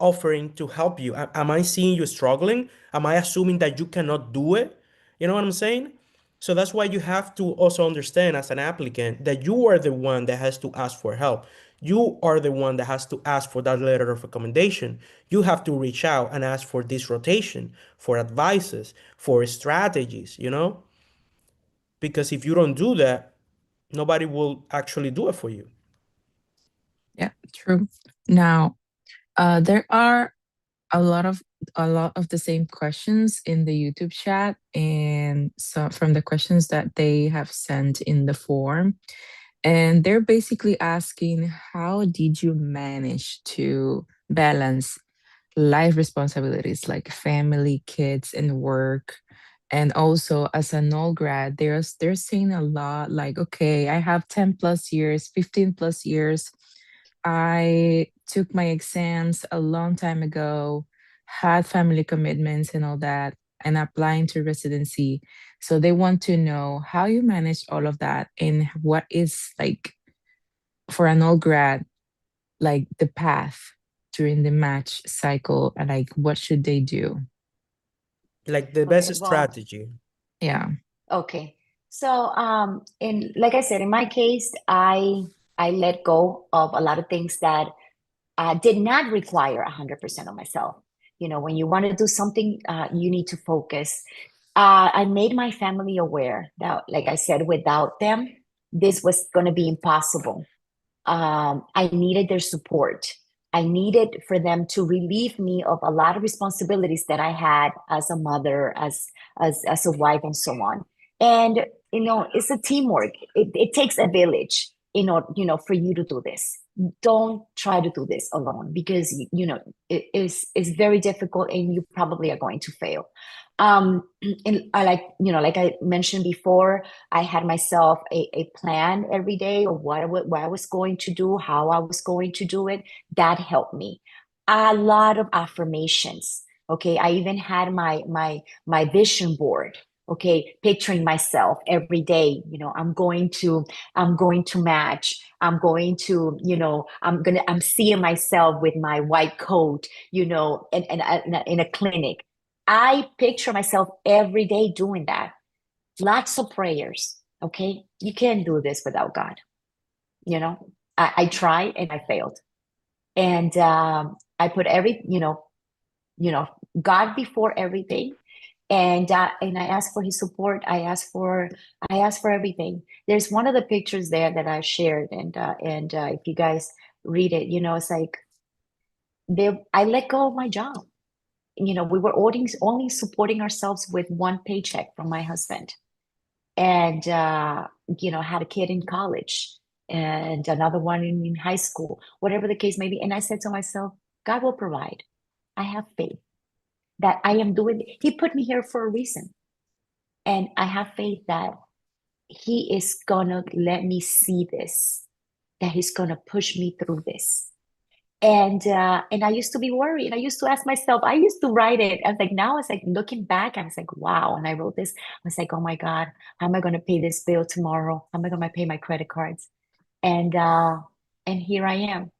offering to help you? Am I seeing you struggling? Am I assuming that you cannot do it? You know what I'm saying? So that's why you have to also understand as an applicant that you are the one that has to ask for help. You are the one that has to ask for that letter of recommendation. You have to reach out and ask for this rotation, for advices, for strategies, because if you don't do that, nobody will actually do it for you. Yeah, true. Now, there are a lot of the same questions in the YouTube chat, and so from the questions that they have sent in the form, and they're basically asking, how did you manage to balance life responsibilities like family, kids, and work? And also, as an old grad, they're saying a lot like, okay, I have 10 plus years, 15 plus years. I took my exams a long time ago, had family commitments and all that, and applying to residency. So they want to know how you manage all of that and what is like for an old grad, like the path during the match cycle, and like what should they do? Like the Okay, best well, strategy. Yeah. okay. So, in like I said, in my case, I let go of a lot of things that did not require 100% of myself. When you want to do something, you need to focus. I made my family aware that, like I said, without them, this was going to be impossible. I needed their support. I needed for them to relieve me of a lot of responsibilities that I had as a mother, as a wife, and so on. And it's a teamwork. It takes a village, for you to do this. Don't try to do this alone because it's very difficult and you probably are going to fail. And I like I mentioned before, I had myself a plan every day of what I was going to do, how I was going to do it. That helped me. A lot of affirmations. Okay, I even had my vision board. Okay, picturing myself every day. I'm going to match. I'm seeing myself with my white coat. In a clinic. I picture myself every day doing that. Lots of prayers. Okay. You can't do this without God. I tried and I failed. And I put God before everything. And I asked for his support. I asked for everything. There's one of the pictures there that I shared, and if you guys read it, it's like I let go of my job. We were only supporting ourselves with one paycheck from my husband, and had a kid in college. and another one in high school, whatever the case may be. And I said to myself, God will provide. I have faith that I am doing. He put me here for a reason. And I have faith that he is gonna let me see this, that he's gonna push me through this. And I used to be worried. I used to ask myself, I used to write it. I was like, now I was like looking back, I was like, wow. And I wrote this, I was like, oh my God, how am I gonna pay this bill tomorrow? How am I gonna pay my credit cards? And here I am.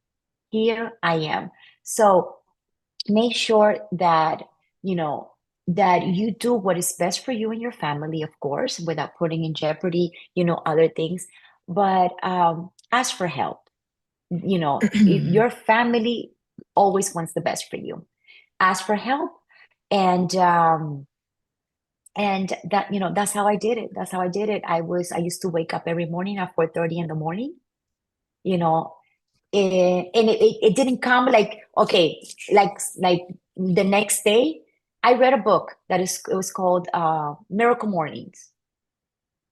Here I am. So make sure that, that you do what is best for you and your family, of course, without putting in jeopardy, other things. But ask for help. Your family always wants the best for you. Ask for help, and that, that's how I did it. That's how I did it. I used to wake up every morning at 4:30 in the morning, you know, and it didn't come like, okay, like the next day. I read a book it was called Miracle Mornings,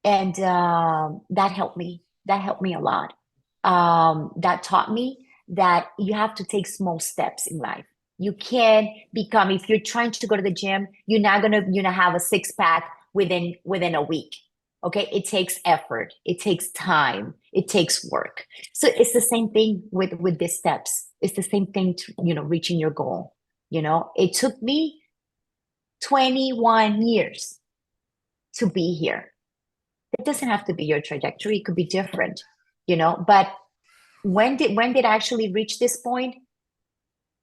and that helped me. That helped me a lot. That taught me that you have to take small steps in life. You can't become, if you're trying to go to the gym, you're not gonna, have a six pack within a week. Okay, it takes effort, it takes time, it takes work. So it's the same thing with these steps. It's the same thing to, reaching your goal. It took me 21 years to be here. It doesn't have to be your trajectory, it could be different, but when did I actually reach this point?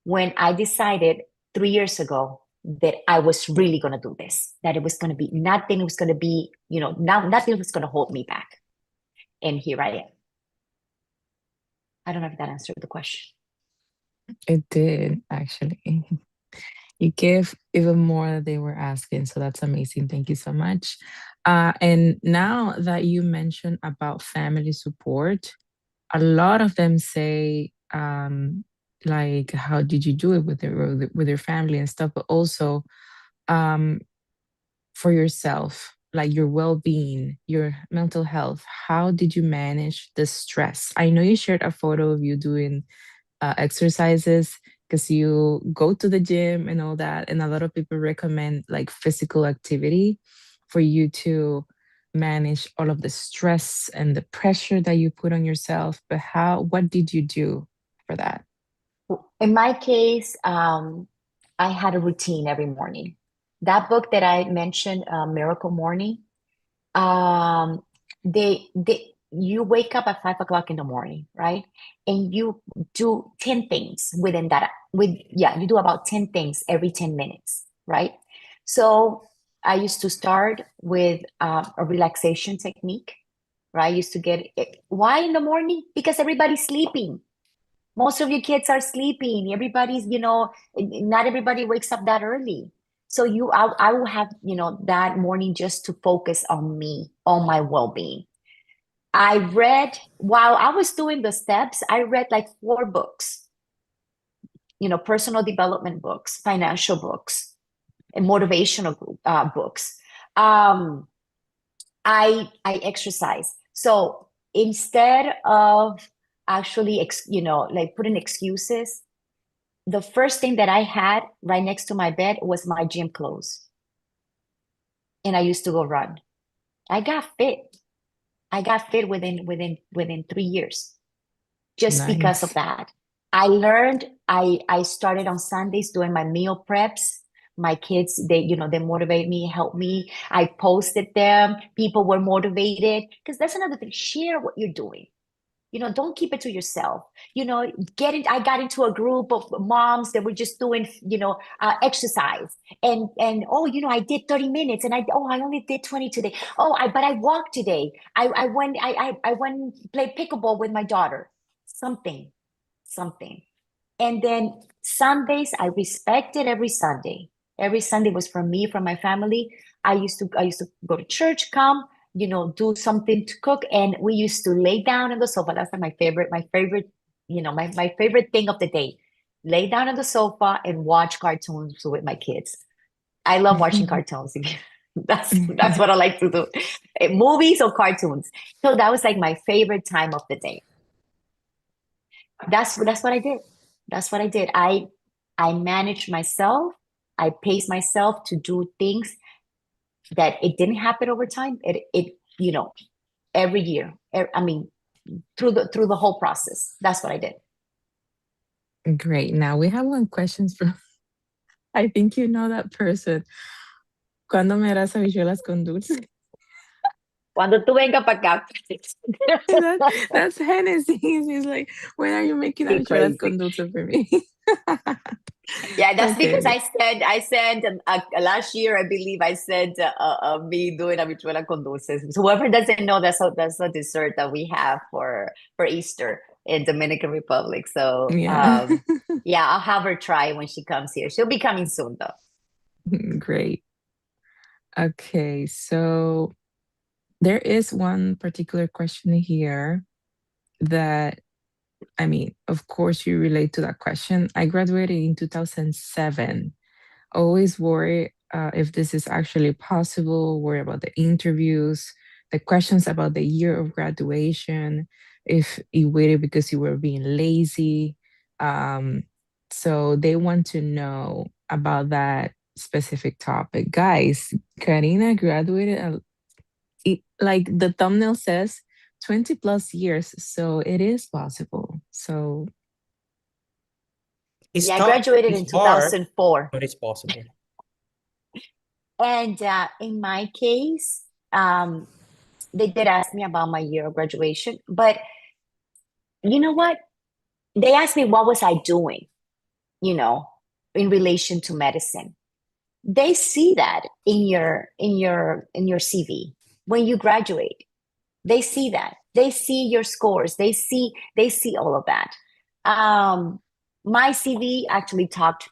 When I decided 3 years ago that I was really going to do this, that it was going to be, nothing was going to be, nothing was going to hold me back. And here I am. I don't know if that answered the question. It did, actually. You gave even more than they were asking, so that's amazing. Thank you so much. And now that you mentioned about family support, a lot of them say, like, how did you do it with your family and stuff, but also um, for yourself, like your well-being, your mental health. How did you manage the stress? I know you shared a photo of you doing exercises because you go to the gym and all that. And a lot of people recommend like physical activity for you to manage all of the stress and the pressure that you put on yourself. But what did you do for that? In my case, I had a routine every morning. That book that I mentioned, Miracle Morning, um, you wake up at 5 o'clock in the morning, right? And you do 10 things within that. You do about 10 things every 10 minutes, right? So I used to start with a relaxation technique, right? I used to get it. Why in the morning? Because everybody's sleeping. Most of your kids are sleeping. Everybody's, not everybody wakes up that early. So I will have, that morning just to focus on me, on my well-being. I read, while I was doing the steps, I read like 4 books, personal development books, financial books, and motivational books. I exercise. So instead of actually, like putting excuses, the first thing that I had right next to my bed was my gym clothes. And I used to go run. I got fit. I got fit within 3 years just because of Nice. that. I learned, I started on Sundays doing my meal preps. My kids, they motivate me, help me. I posted them. People were motivated because that's another thing. Share what you're doing. Don't keep it to yourself. I got into a group of moms that were just doing, exercise, and oh, I did 30 minutes, and I only did 20 today. But I walked today. I went and played pickleball with my daughter. Something. And then Sundays, I respected every Sunday. Every Sunday was for me, for my family. I used to go to church, come, do something to cook, and we used to lay down on the sofa. That's like my favorite, my favorite thing of the day. Lay down on the sofa and watch cartoons with my kids. I love watching cartoons. That's what I like to do. Movies or cartoons. So that was like my favorite time of the day. That's what I did. That's what I did. I managed myself. I paced myself to do things that it didn't happen over time. It every year. I mean, through the whole process. That's what I did. Great. Now we have one question from, I think you know that person. ¿Cuándo me harás habichuelas con dulce? Cuando tú vengas para acá. That's Hennessy. She's like, when are you making You're habichuelas crazy. con dulce for me? Yeah, that's because Okay. I said last year, I believe I said me doing habichuela con dulces. So whoever doesn't know, that's a dessert that we have for Easter in Dominican Republic. So Yeah. yeah, I'll have her try when she comes here. She'll be coming soon though. Great. Okay, so there is one particular question here that, I mean, of course, you relate to that question. I graduated in 2007. Always worry if this is actually possible, worry about the interviews, the questions about the year of graduation, if you waited because you were being lazy. Um, so they want to know about that specific topic. Guys, Karina graduated, like the thumbnail says, 20 plus years. So it is possible. So, It's Yeah, I tough, graduated it's in hard, 2004. but it's possible. And in my case, they did ask me about my year of graduation, but you know what? They asked me what was I doing, you know, in relation to medicine. They see that in your CV when you graduate. They see that. They see your scores. They see all of that. Um, my CV actually talked,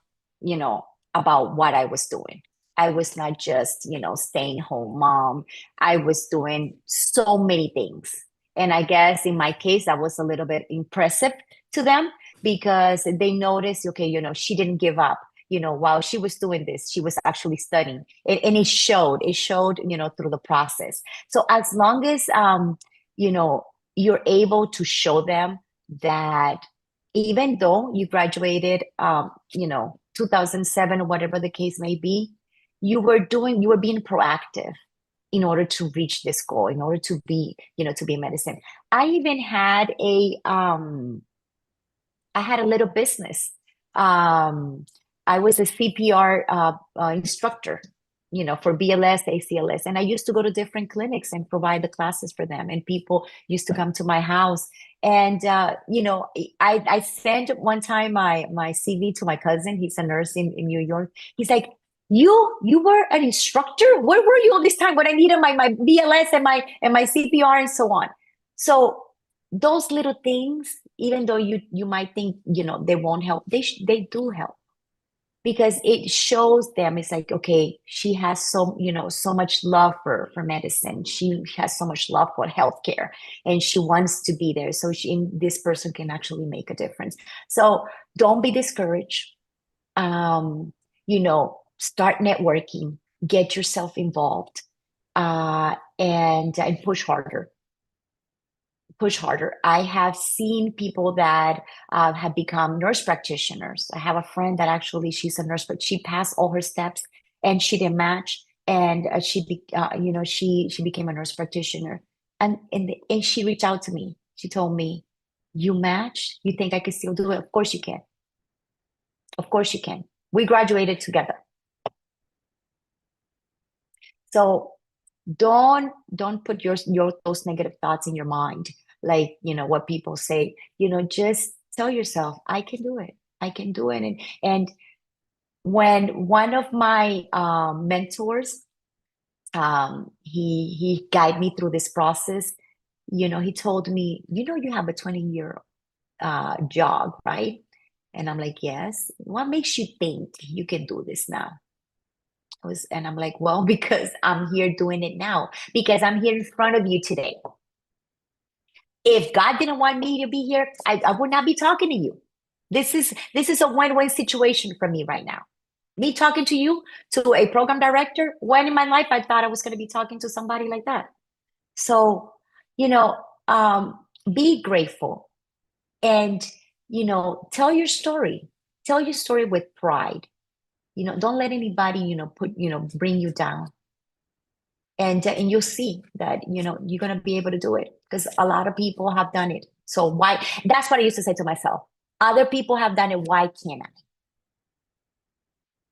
about what I was doing. I was not just, staying home mom. I was doing so many things. And I guess in my case, that was a little bit impressive to them because they noticed, okay, she didn't give up. While she was doing this, she was actually studying. And it showed, through the process. So as long as you know, you're able to show them that even though you graduated, 2007 or whatever the case may be, you were being proactive in order to reach this goal, in order to be medicine. I even had I had a little business. Um, I was a CPR instructor, for BLS, ACLS, and I used to go to different clinics and provide the classes for them. And people used to come to my house. And I sent one time my CV to my cousin. He's a nurse in New York. He's like, you were an instructor? Where were you all this time when I needed my BLS and my CPR and so on? So those little things, even though you might think they won't help, they do help because it shows them it's like, okay, she has so much love for medicine. She has so much love for healthcare, and she wants to be there. So this person can actually make a difference. So don't be discouraged. Um, Start networking, get yourself involved, and push harder. I have seen people that have become nurse practitioners. I have a friend that actually she's a nurse, but she passed all her steps and she didn't match, and she became a nurse practitioner, and she reached out to me. She told me, "You match? You think I could still do it? Of course you can. Of course you can. We graduated together." So don't put your those negative thoughts in your mind, like what people say. Just tell yourself, I can do it. I can do it. And when one of my mentors, he guided me through this process. He told me, you have a 20-year job, right? And I'm like, yes. What makes you think you can do this now? And I'm like, well, because I'm here doing it now, because I'm here in front of you today. If God didn't want me to be here, I would not be talking to you. This is a win-win situation for me right now. Me talking to you, to a program director, when in my life I thought I was going to be talking to somebody like that? So, be grateful and, tell your story. Tell your story with pride. Don't let anybody, bring you down. And you'll see that, you're going to be able to do it because a lot of people have done it. So why? That's what I used to say to myself. Other people have done it. Why can't I?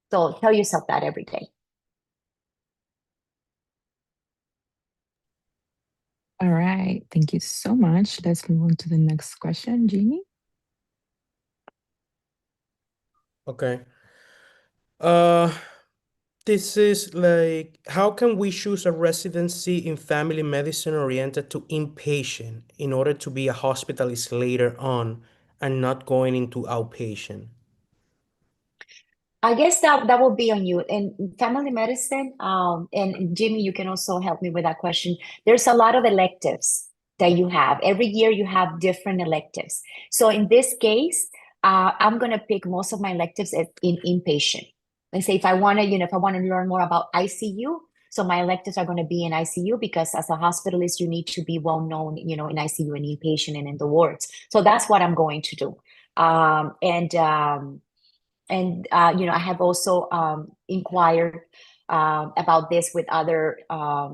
So tell yourself that every day. All right. Thank you so much. Let's move on to the next question, Jamie. Okay. This is like, how can we choose a residency in family medicine oriented to inpatient in order to be a hospitalist later on and not going into outpatient? I guess that will be on you. In family medicine, and Jimmy, you can also help me with that question. There's a lot of electives that you have. Every year you have different electives. So in this case, I'm gonna pick most of my electives in inpatient. Let's say if I wanna, if I wanna learn more about ICU, so my electives are gonna be in ICU because as a hospitalist, you need to be well known, in ICU and inpatient and in the wards. So that's what I'm going to do. I have also inquired about this with other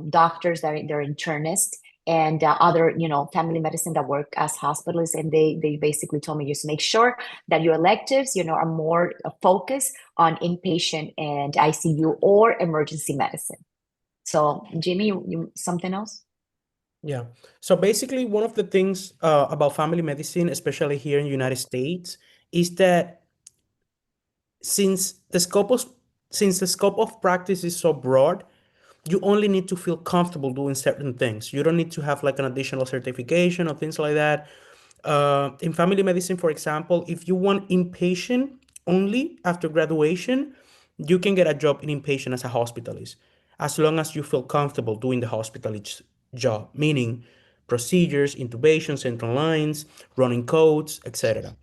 doctors that they're internists and other, family medicine that work as hospitalists, and they basically told me just make sure that your electives, are more focused on inpatient and ICU or emergency medicine. So, Jimmy, you something else? Yeah. So basically, one of the things about family medicine, especially here in the United States, is that since the scope of since the scope of practice is so broad, you only need to feel comfortable doing certain things. You don't need to have like an additional certification or things like that. In family medicine, for example, if you want inpatient only after graduation, you can get a job in inpatient as a hospitalist, as long as you feel comfortable doing the hospitalist job, meaning procedures, intubation, central lines, running codes, etc.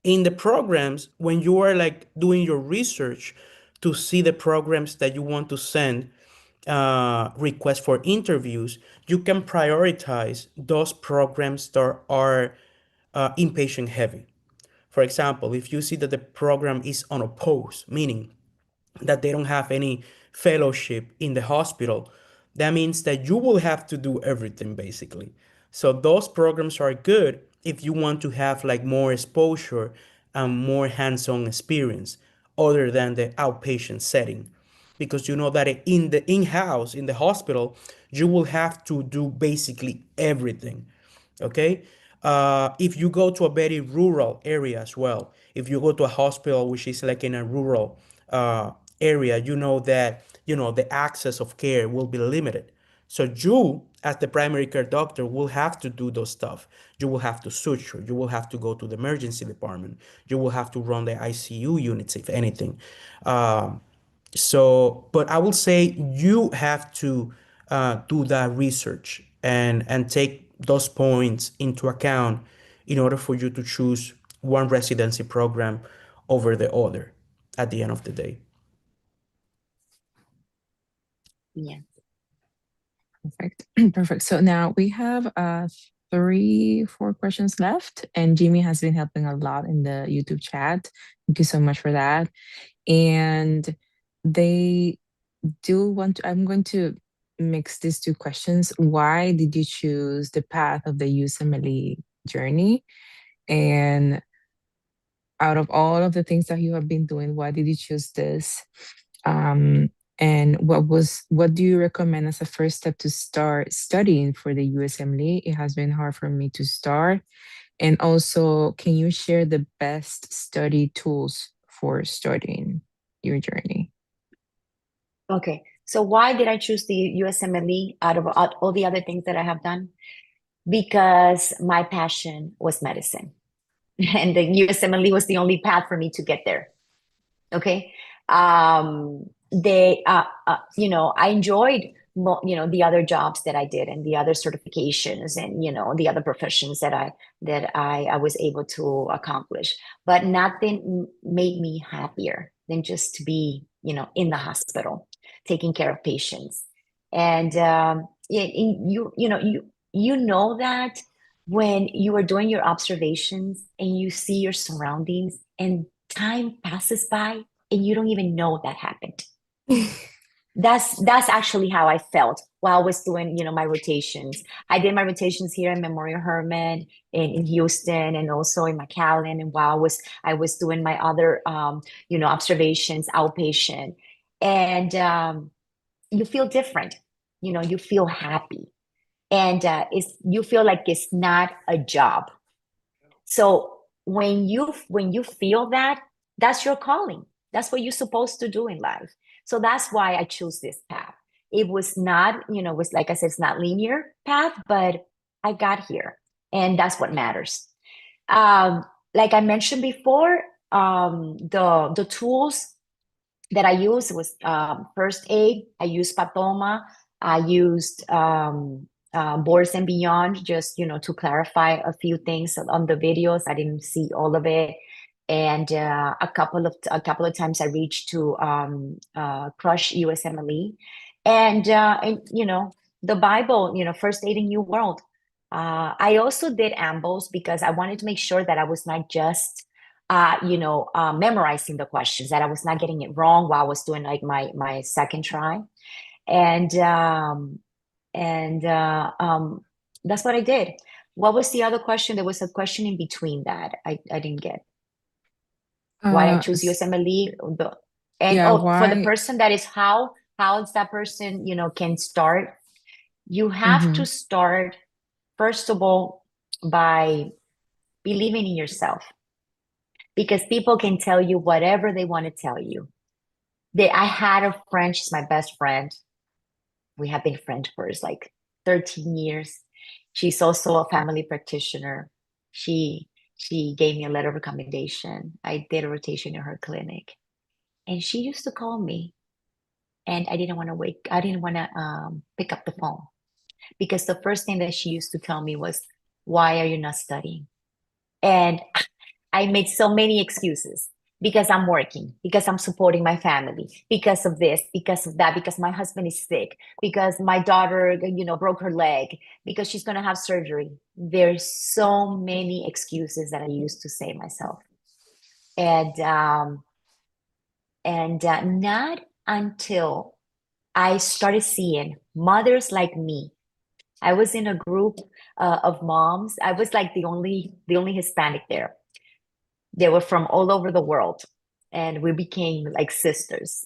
In the programs, when you are like doing your research to see the programs that you want to send requests for interviews, you can prioritize those programs that are inpatient heavy. For example, if you see that the program is unopposed, meaning that they don't have any fellowship in the hospital, that means that you will have to do everything basically. So those programs are good if you want to have like more exposure and more hands-on experience other than the outpatient setting, because you know that in the in-house in the hospital you will have to do basically everything. Okay. If you go to a very rural area as well, if you go to a hospital which is like in a rural area, you know that the access of care will be limited. So you, as the primary care doctor, will have to do those stuff. You will have to suture. You will have to go to the emergency department. You will have to run the ICU units, if anything. But I will say you have to do that research and take those points into account in order for you to choose one residency program over the other at the end of the day. Yeah. Perfect. Perfect. So now we have 4 questions left, and Jimmy has been helping a lot in the YouTube chat. Thank you so much for that. And they do want to, I'm going to mix these 2 questions. Why did you choose the path of the USMLE journey? And out of all of the things that you have been doing, why did you choose this? Um, and what do you recommend as a first step to start studying for the USMLE? It has been hard for me to start. And also, can you share the best study tools for starting your journey? Okay. So why did I choose the USMLE out of all the other things that I have done? Because my passion was medicine. And the USMLE was the only path for me to get there. Okay. I enjoyed, the other jobs that I did and the other certifications and, the other professions that I was able to accomplish, but nothing made me happier than just to be, in the hospital taking care of patients. And you know that when you are doing your observations and you see your surroundings and time passes by and you don't even know that happened. That's actually how I felt while I was doing, my rotations. I did my rotations here in Memorial Hermann in Houston and also in McAllen. And while I was doing my other observations outpatient. And you feel different, you feel happy. And you feel like it's not a job. So when you feel that, that's your calling. That's what you're supposed to do in life. So that's why I chose this path. It was not, it was like I said, it's not linear path, but I got here, and that's what matters. Like I mentioned before, the tools that I used was first aid. I used Patoma. I used Boards and Beyond, just to clarify a few things on the videos. I didn't see all of it, and a couple of times I reached to Crush USMLE, and the Bible, First Aid in New World. I also did AMBOs because I wanted to make sure that I was not just memorizing the questions, that I was not getting it wrong while I was doing like my second try. And that's what I did. What was the other question? There was a question in between that I didn't get. Why I choose USMLE? For the person that is how is that person, can start? You have to start, first of all, by believing in yourself. Because people can tell you whatever they want to tell you. I had a friend, she's my best friend. We have been friends for like 13 years. She's also a family practitioner. She gave me a letter of recommendation. I did a rotation in her clinic. And she used to call me. And I didn't want to pick up the phone. Because the first thing that she used to tell me was, why are you not studying? And I made so many excuses because I'm working, because I'm supporting my family, because of this, because of that, because my husband is sick, because my daughter, broke her leg, because she's going to have surgery. There's so many excuses that I used to say myself. And not until I started seeing mothers like me. I was in a group of moms. I was like the only Hispanic there. They were from all over the world, and we became like sisters.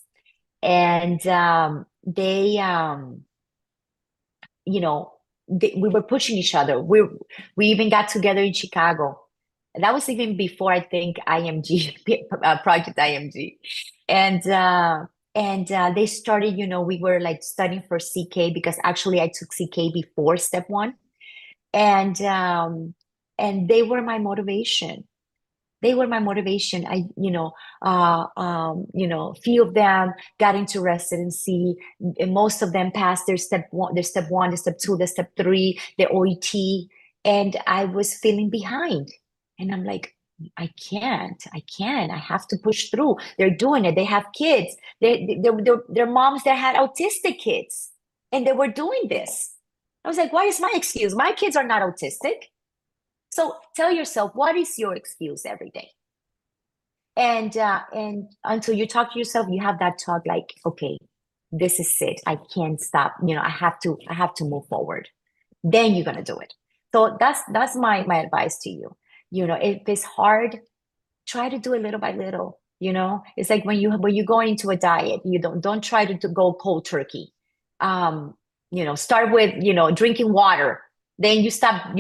And we were pushing each other. We even got together in Chicago. And that was even before, I think, IMG, Project IMG. And they started, we were like studying for CK, because actually I took CK before step 1. And they were my motivation. They were my motivation. Few of them got into residency. And most of them passed their step 1, their step 2, their step 3, their OET. And I was feeling behind. And I'm like, I can't. I have to push through. They're doing it. They have kids. They're moms that had autistic kids. And they were doing this. I was like, what is my excuse? My kids are not autistic. So tell yourself, what is your excuse every day? And until you talk to yourself, you have that talk like, okay, this is it. I can't stop. I have to move forward. Then you're gonna do it. So that's my advice to you. If it's hard, try to do it little by little. It's like when you go into a diet, you don't try to go cold turkey. Start with drinking water. Then you stop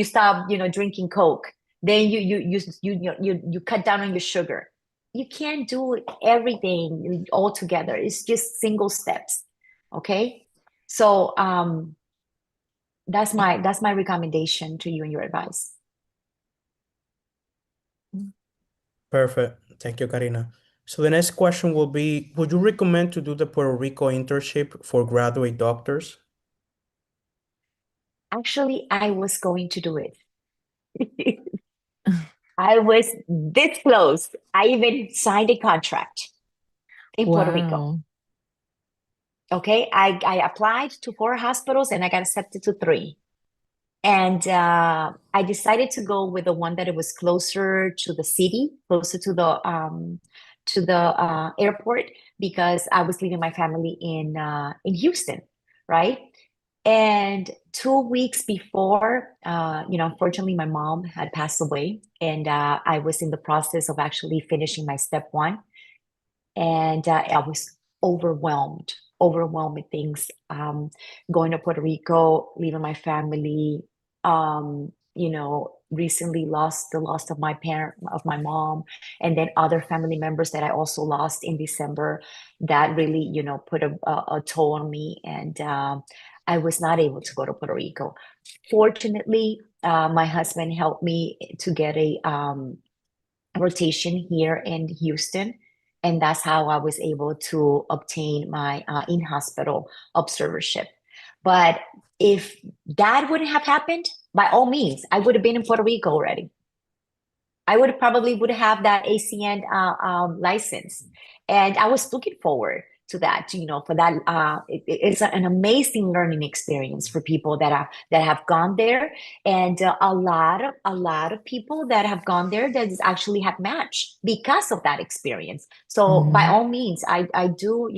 drinking Coke. Then you cut down on your sugar. You can't do everything all together. It's just single steps. Okay. So that's my recommendation to you and your advice. Perfect. Thank you, Karina. So the next question will be, would you recommend to do the Puerto Rico internship for graduate doctors? Actually, I was going to do it. I was this close. I even signed a contract. in Puerto Rico. Wow. Okay, I applied to 4 hospitals and I got accepted to 3. And I decided to go with the one that it was closer to the city, closer to the airport, because I was leaving my family in Houston, right? And 2 weeks before, unfortunately, my mom had passed away, and I was in the process of actually finishing my step 1, and I was overwhelmed with things. Going to Puerto Rico, leaving my family. Recently lost the loss of of my mom, and then other family members that I also lost in December. That really, put a toll on me, and I was not able to go to Puerto Rico. Fortunately, my husband helped me to get a rotation here in Houston. And that's how I was able to obtain my in-hospital observership. But if that wouldn't have happened, by all means, I would have been in Puerto Rico already. I would have that ACN license, and I was looking forward to that. For that, it's an amazing learning experience for people that have gone there, and a lot of people that have gone there that actually have matched because of that experience. So by Mhm. all means, I do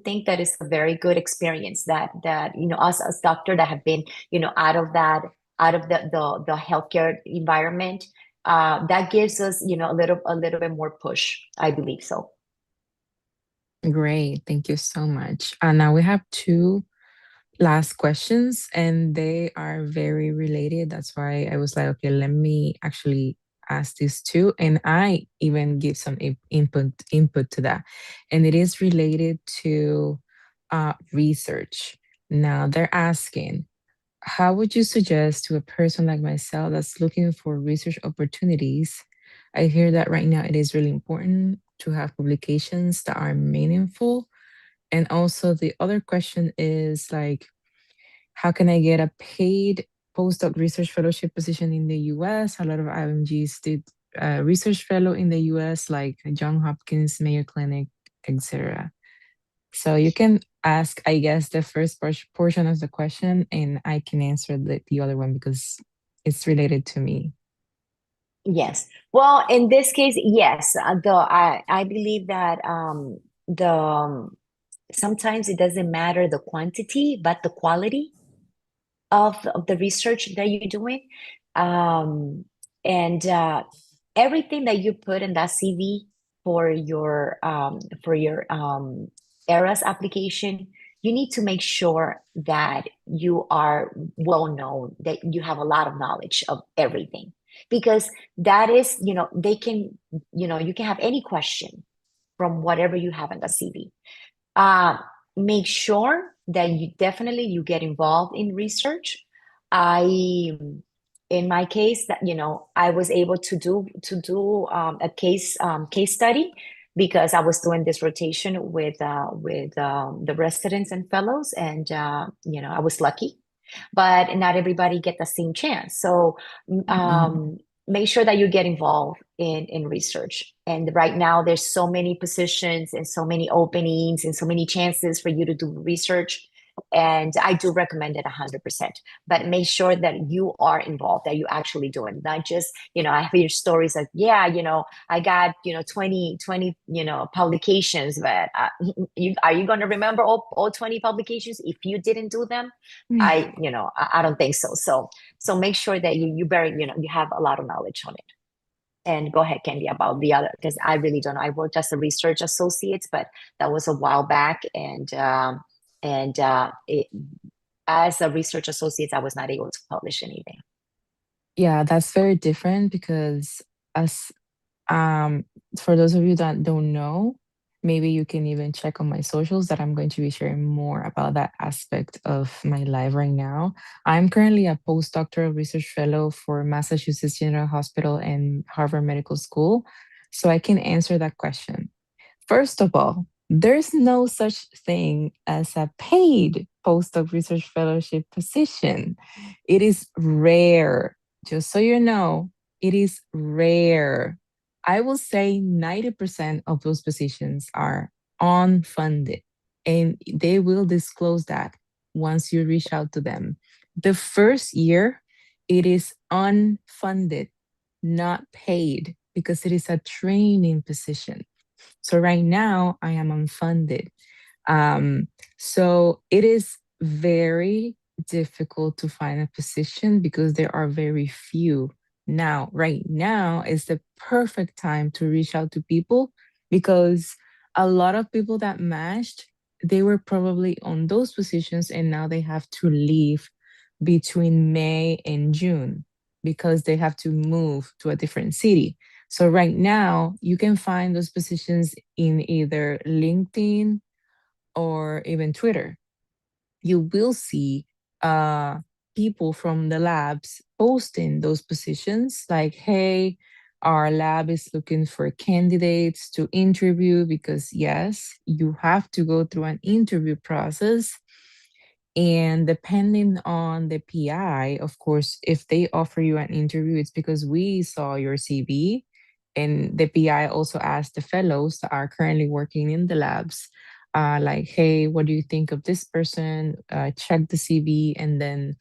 think that it's a very good experience that us as doctor that have been out of the healthcare environment, that gives us, a little bit more push. I believe so. Great. Thank you so much. Now we have two last questions, and they are very related. That's why I was like, okay, let me actually ask these two, and I even give some input to that. And it is related to research. Now they're asking, how would you suggest to a person like myself that's looking for research opportunities? I hear that right now it is really important to have publications that are meaningful. And also, the other question is like, how can I get a paid postdoc research fellowship position in the US? A lot of IMGs did research fellow in the US, like John Hopkins, Mayo Clinic, etc. So you can ask, I guess, the first portion of the question, and I can answer the other one because it's related to me. Yes. Well, in this case, yes. I believe that the sometimes it doesn't matter the quantity, but the quality of the research that you're doing. Um, and everything that you put in that CV for your ERAS application, you need to make sure that you are well known, that you have a lot of knowledge of everything. Because that is, you can have any question from whatever you have in the CV. uh, Make sure that you get involved in research. I, in my case, that I was able to do a case study, because I was doing this rotation with the residents and fellows, and I was lucky, but not everybody get the same chance. So Mhm. make sure that you get involved in research. And right now, there's so many positions and so many openings and so many chances for you to do research. And I do recommend it 100%. But make sure that you are involved, that you actually do it, not just, I hear stories like, yeah, I got, 20 publications, but are you going to remember all 20 publications if you didn't do them? I don't think so. So make sure that you have a lot of knowledge on it. And go ahead, Candy, about the other, because I really don't know. I worked as a research associate, but that was a while back, and as a research associate, I was not able to publish anything. Yeah, that's very different because as Um, for those of you that don't know, maybe you can even check on my socials that I'm going to be sharing more about that aspect of my life right now. I'm currently a postdoctoral research fellow for Massachusetts General Hospital and Harvard Medical School, so I can answer that question. First of all, there's no such thing as a paid postdoc research fellowship position. It is rare. Just so you know, it is rare. I will say 90% of those positions are unfunded, and they will disclose that once you reach out to them. The first year, it is unfunded, not paid, because it is a training position. So right now, I am unfunded. Um, so it is very difficult to find a position because there are very few. Now, right now is the perfect time to reach out to people because a lot of people that matched, they were probably on those positions and now they have to leave between May and June because they have to move to a different city. So right now, you can find those positions in either LinkedIn or even Twitter. You will see uh, people from the labs posting those positions like, hey, our lab is looking for candidates to interview because, yes, you have to go through an interview process. And depending on the PI, of course, if they offer you an interview, it's because we saw your CV. And the PI also asked the fellows that are currently working in the labs, like, hey, what do you think of this person? Check the CV. And then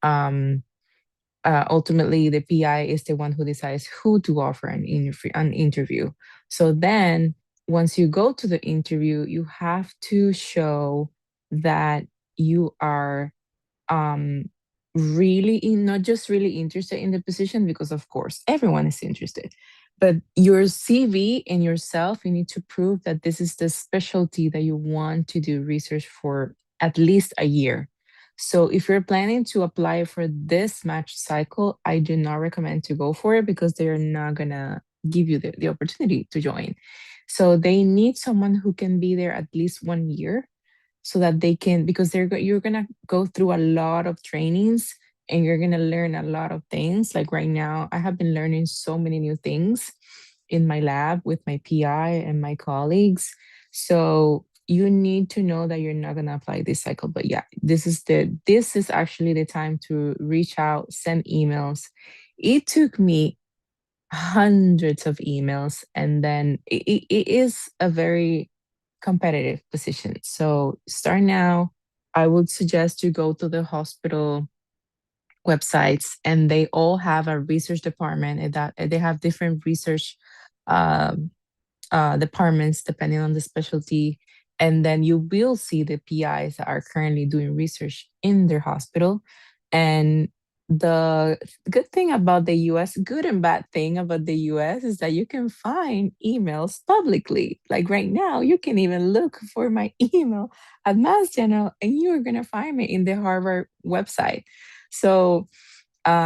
um, ultimately, the PI is the one who decides who to offer an interview. So then, once you go to the interview, you have to show that you are um not just really interested in the position, because of course everyone is interested, but your CV and yourself, you need to prove that this is the specialty that you want to do research for at least a year. So if you're planning to apply for this match cycle, I do not recommend to go for it because they're not gonna give you the opportunity to join. So they need someone who can be there at least 1 year so that they can, because you're gonna go through a lot of trainings and you're gonna learn a lot of things. Like right now, I have been learning so many new things in my lab with my PI and my colleagues. So you need to know that you're not gonna apply this cycle. But yeah, this is actually the time to reach out, send emails. It took me hundreds of emails, and then it is a very competitive position. So start now. I would suggest you go to the hospital websites, and they all have a research department, and that they have different research um, departments depending on the specialty. And then you will see the PIs that are currently doing research in their hospital. And the good thing about the US, good and bad thing about the US, is that you can find emails publicly. Like right now, you can even look for my email at Mass General and you're going to find me in the Harvard website. So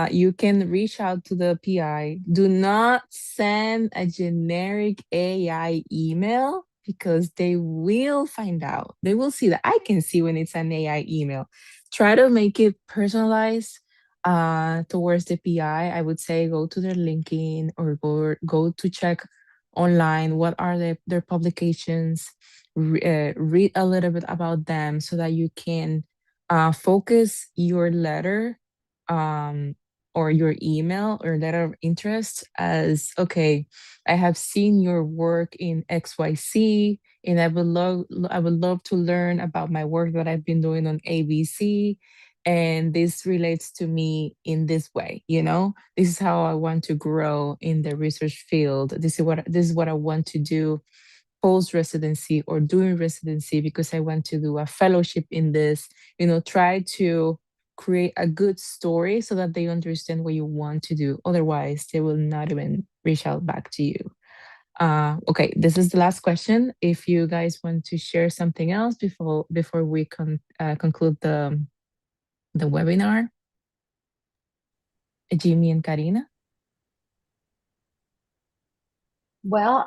you can reach out to the PI. Do not send a generic AI email because they will find out. They will see that. I can see when it's an AI email. Try to make it personalized towards the PI. I would say go to their LinkedIn or go to check online what are their publications. Read a little bit about them so that you can focus your letter um, or your email or letter of interest as, okay, I have seen your work in XYZ, and I would love to learn about my work that I've been doing on ABC, and this relates to me in this way. This is how I want to grow in the research field. This is what I want to do post residency or during residency because I want to do a fellowship in this. Try to create a good story so that they understand what you want to do. Otherwise, they will not even reach out back to you. Okay, this is the last question. If you guys want to share something else before we conclude the webinar, Jimmy and Karina. Well,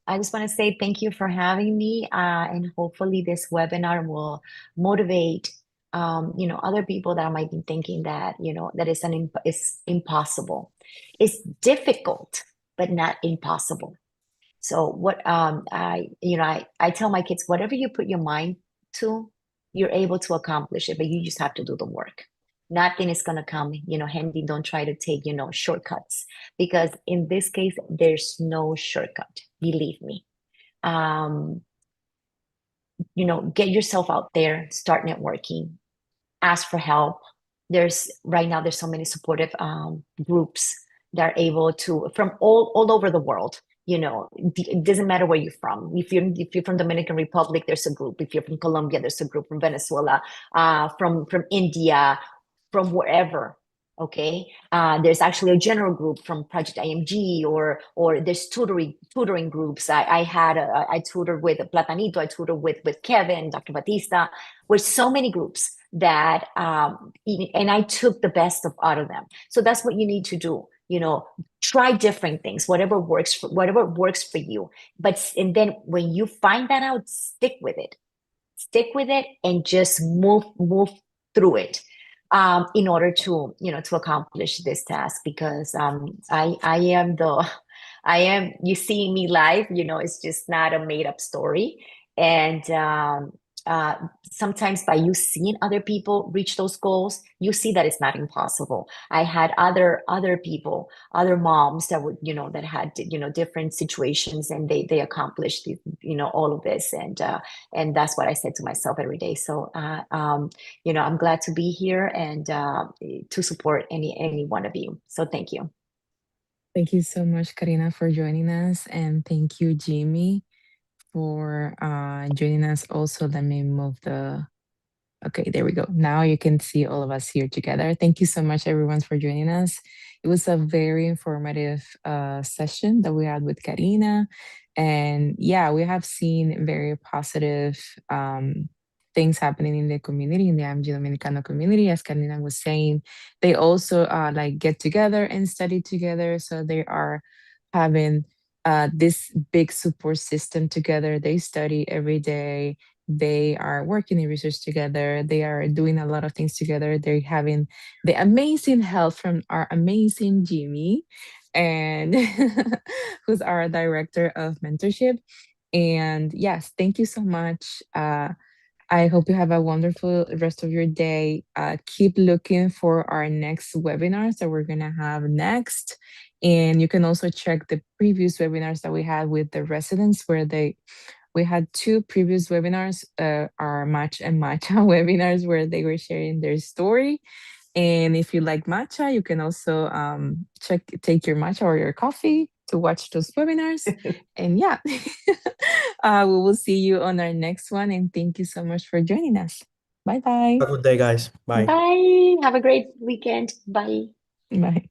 I just want to say thank you for having me, and hopefully this webinar will motivate, other people that might be thinking that, that it's impossible. It's difficult, but not impossible. So what I tell my kids, whatever you put your mind to, you're able to accomplish it, but you just have to do the work. Nothing is gonna come, handy. Don't try to take, shortcuts, because in this case, there's no shortcut. Believe me. Um, get yourself out there, start networking, ask for help. Right now there's so many supportive groups that are able to from all over the world. It doesn't matter where you're from. If you're from Dominican Republic, there's a group. If you're from Colombia, there's a group. From Venezuela, from India, from wherever. Okay, there's actually a general group from Project IMG, or there's tutoring groups. I tutored with Platanito, I tutored with Kevin, Dr. Batista, with so many groups that and I took the best out of them. So that's what you need to do. Try different things, whatever works for you. And then when you find that out, stick with it and just move through it, in order to accomplish this task. Because you see me live, it's just not a made up story. And uh, sometimes by you seeing other people reach those goals, you see that it's not impossible. I had other people, other moms that would, that had, different situations, and they accomplished, all of this. And that's what I said to myself every day. So, I'm glad to be here and to support any one of you. So thank you. Thank you so much, Karina, for joining us. And thank you, Jimmy, for joining us also. Let me move the Okay, there we go. Now you can see all of us here together. Thank you so much, everyone, for joining us. It was a very informative session that we had with Karina. And yeah, we have seen very positive things happening in the community, in the IMG Dominicano community. As Karina was saying, they also like get together and study together. So they are having this big support system together. They study every day, they are working in research together. They are doing a lot of things together. They're having the amazing help from our amazing Jimmy, and who's our director of mentorship. And yes, thank you so much. I hope you have a wonderful rest of your day. Keep looking for our next webinars that we're going to have next. And you can also check the previous webinars that we had with the residents, where we had two previous webinars, our match and matcha webinars, where they were sharing their story. And if you like matcha, you can also take your matcha or your coffee to watch those webinars. And yeah, we will see you on our next one. And thank you so much for joining us. Bye bye. Have a good day, guys. Bye. Bye. Have a great weekend. Bye. Bye.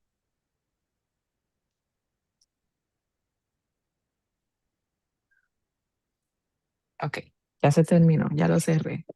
Ok, ya se terminó, ya lo cerré.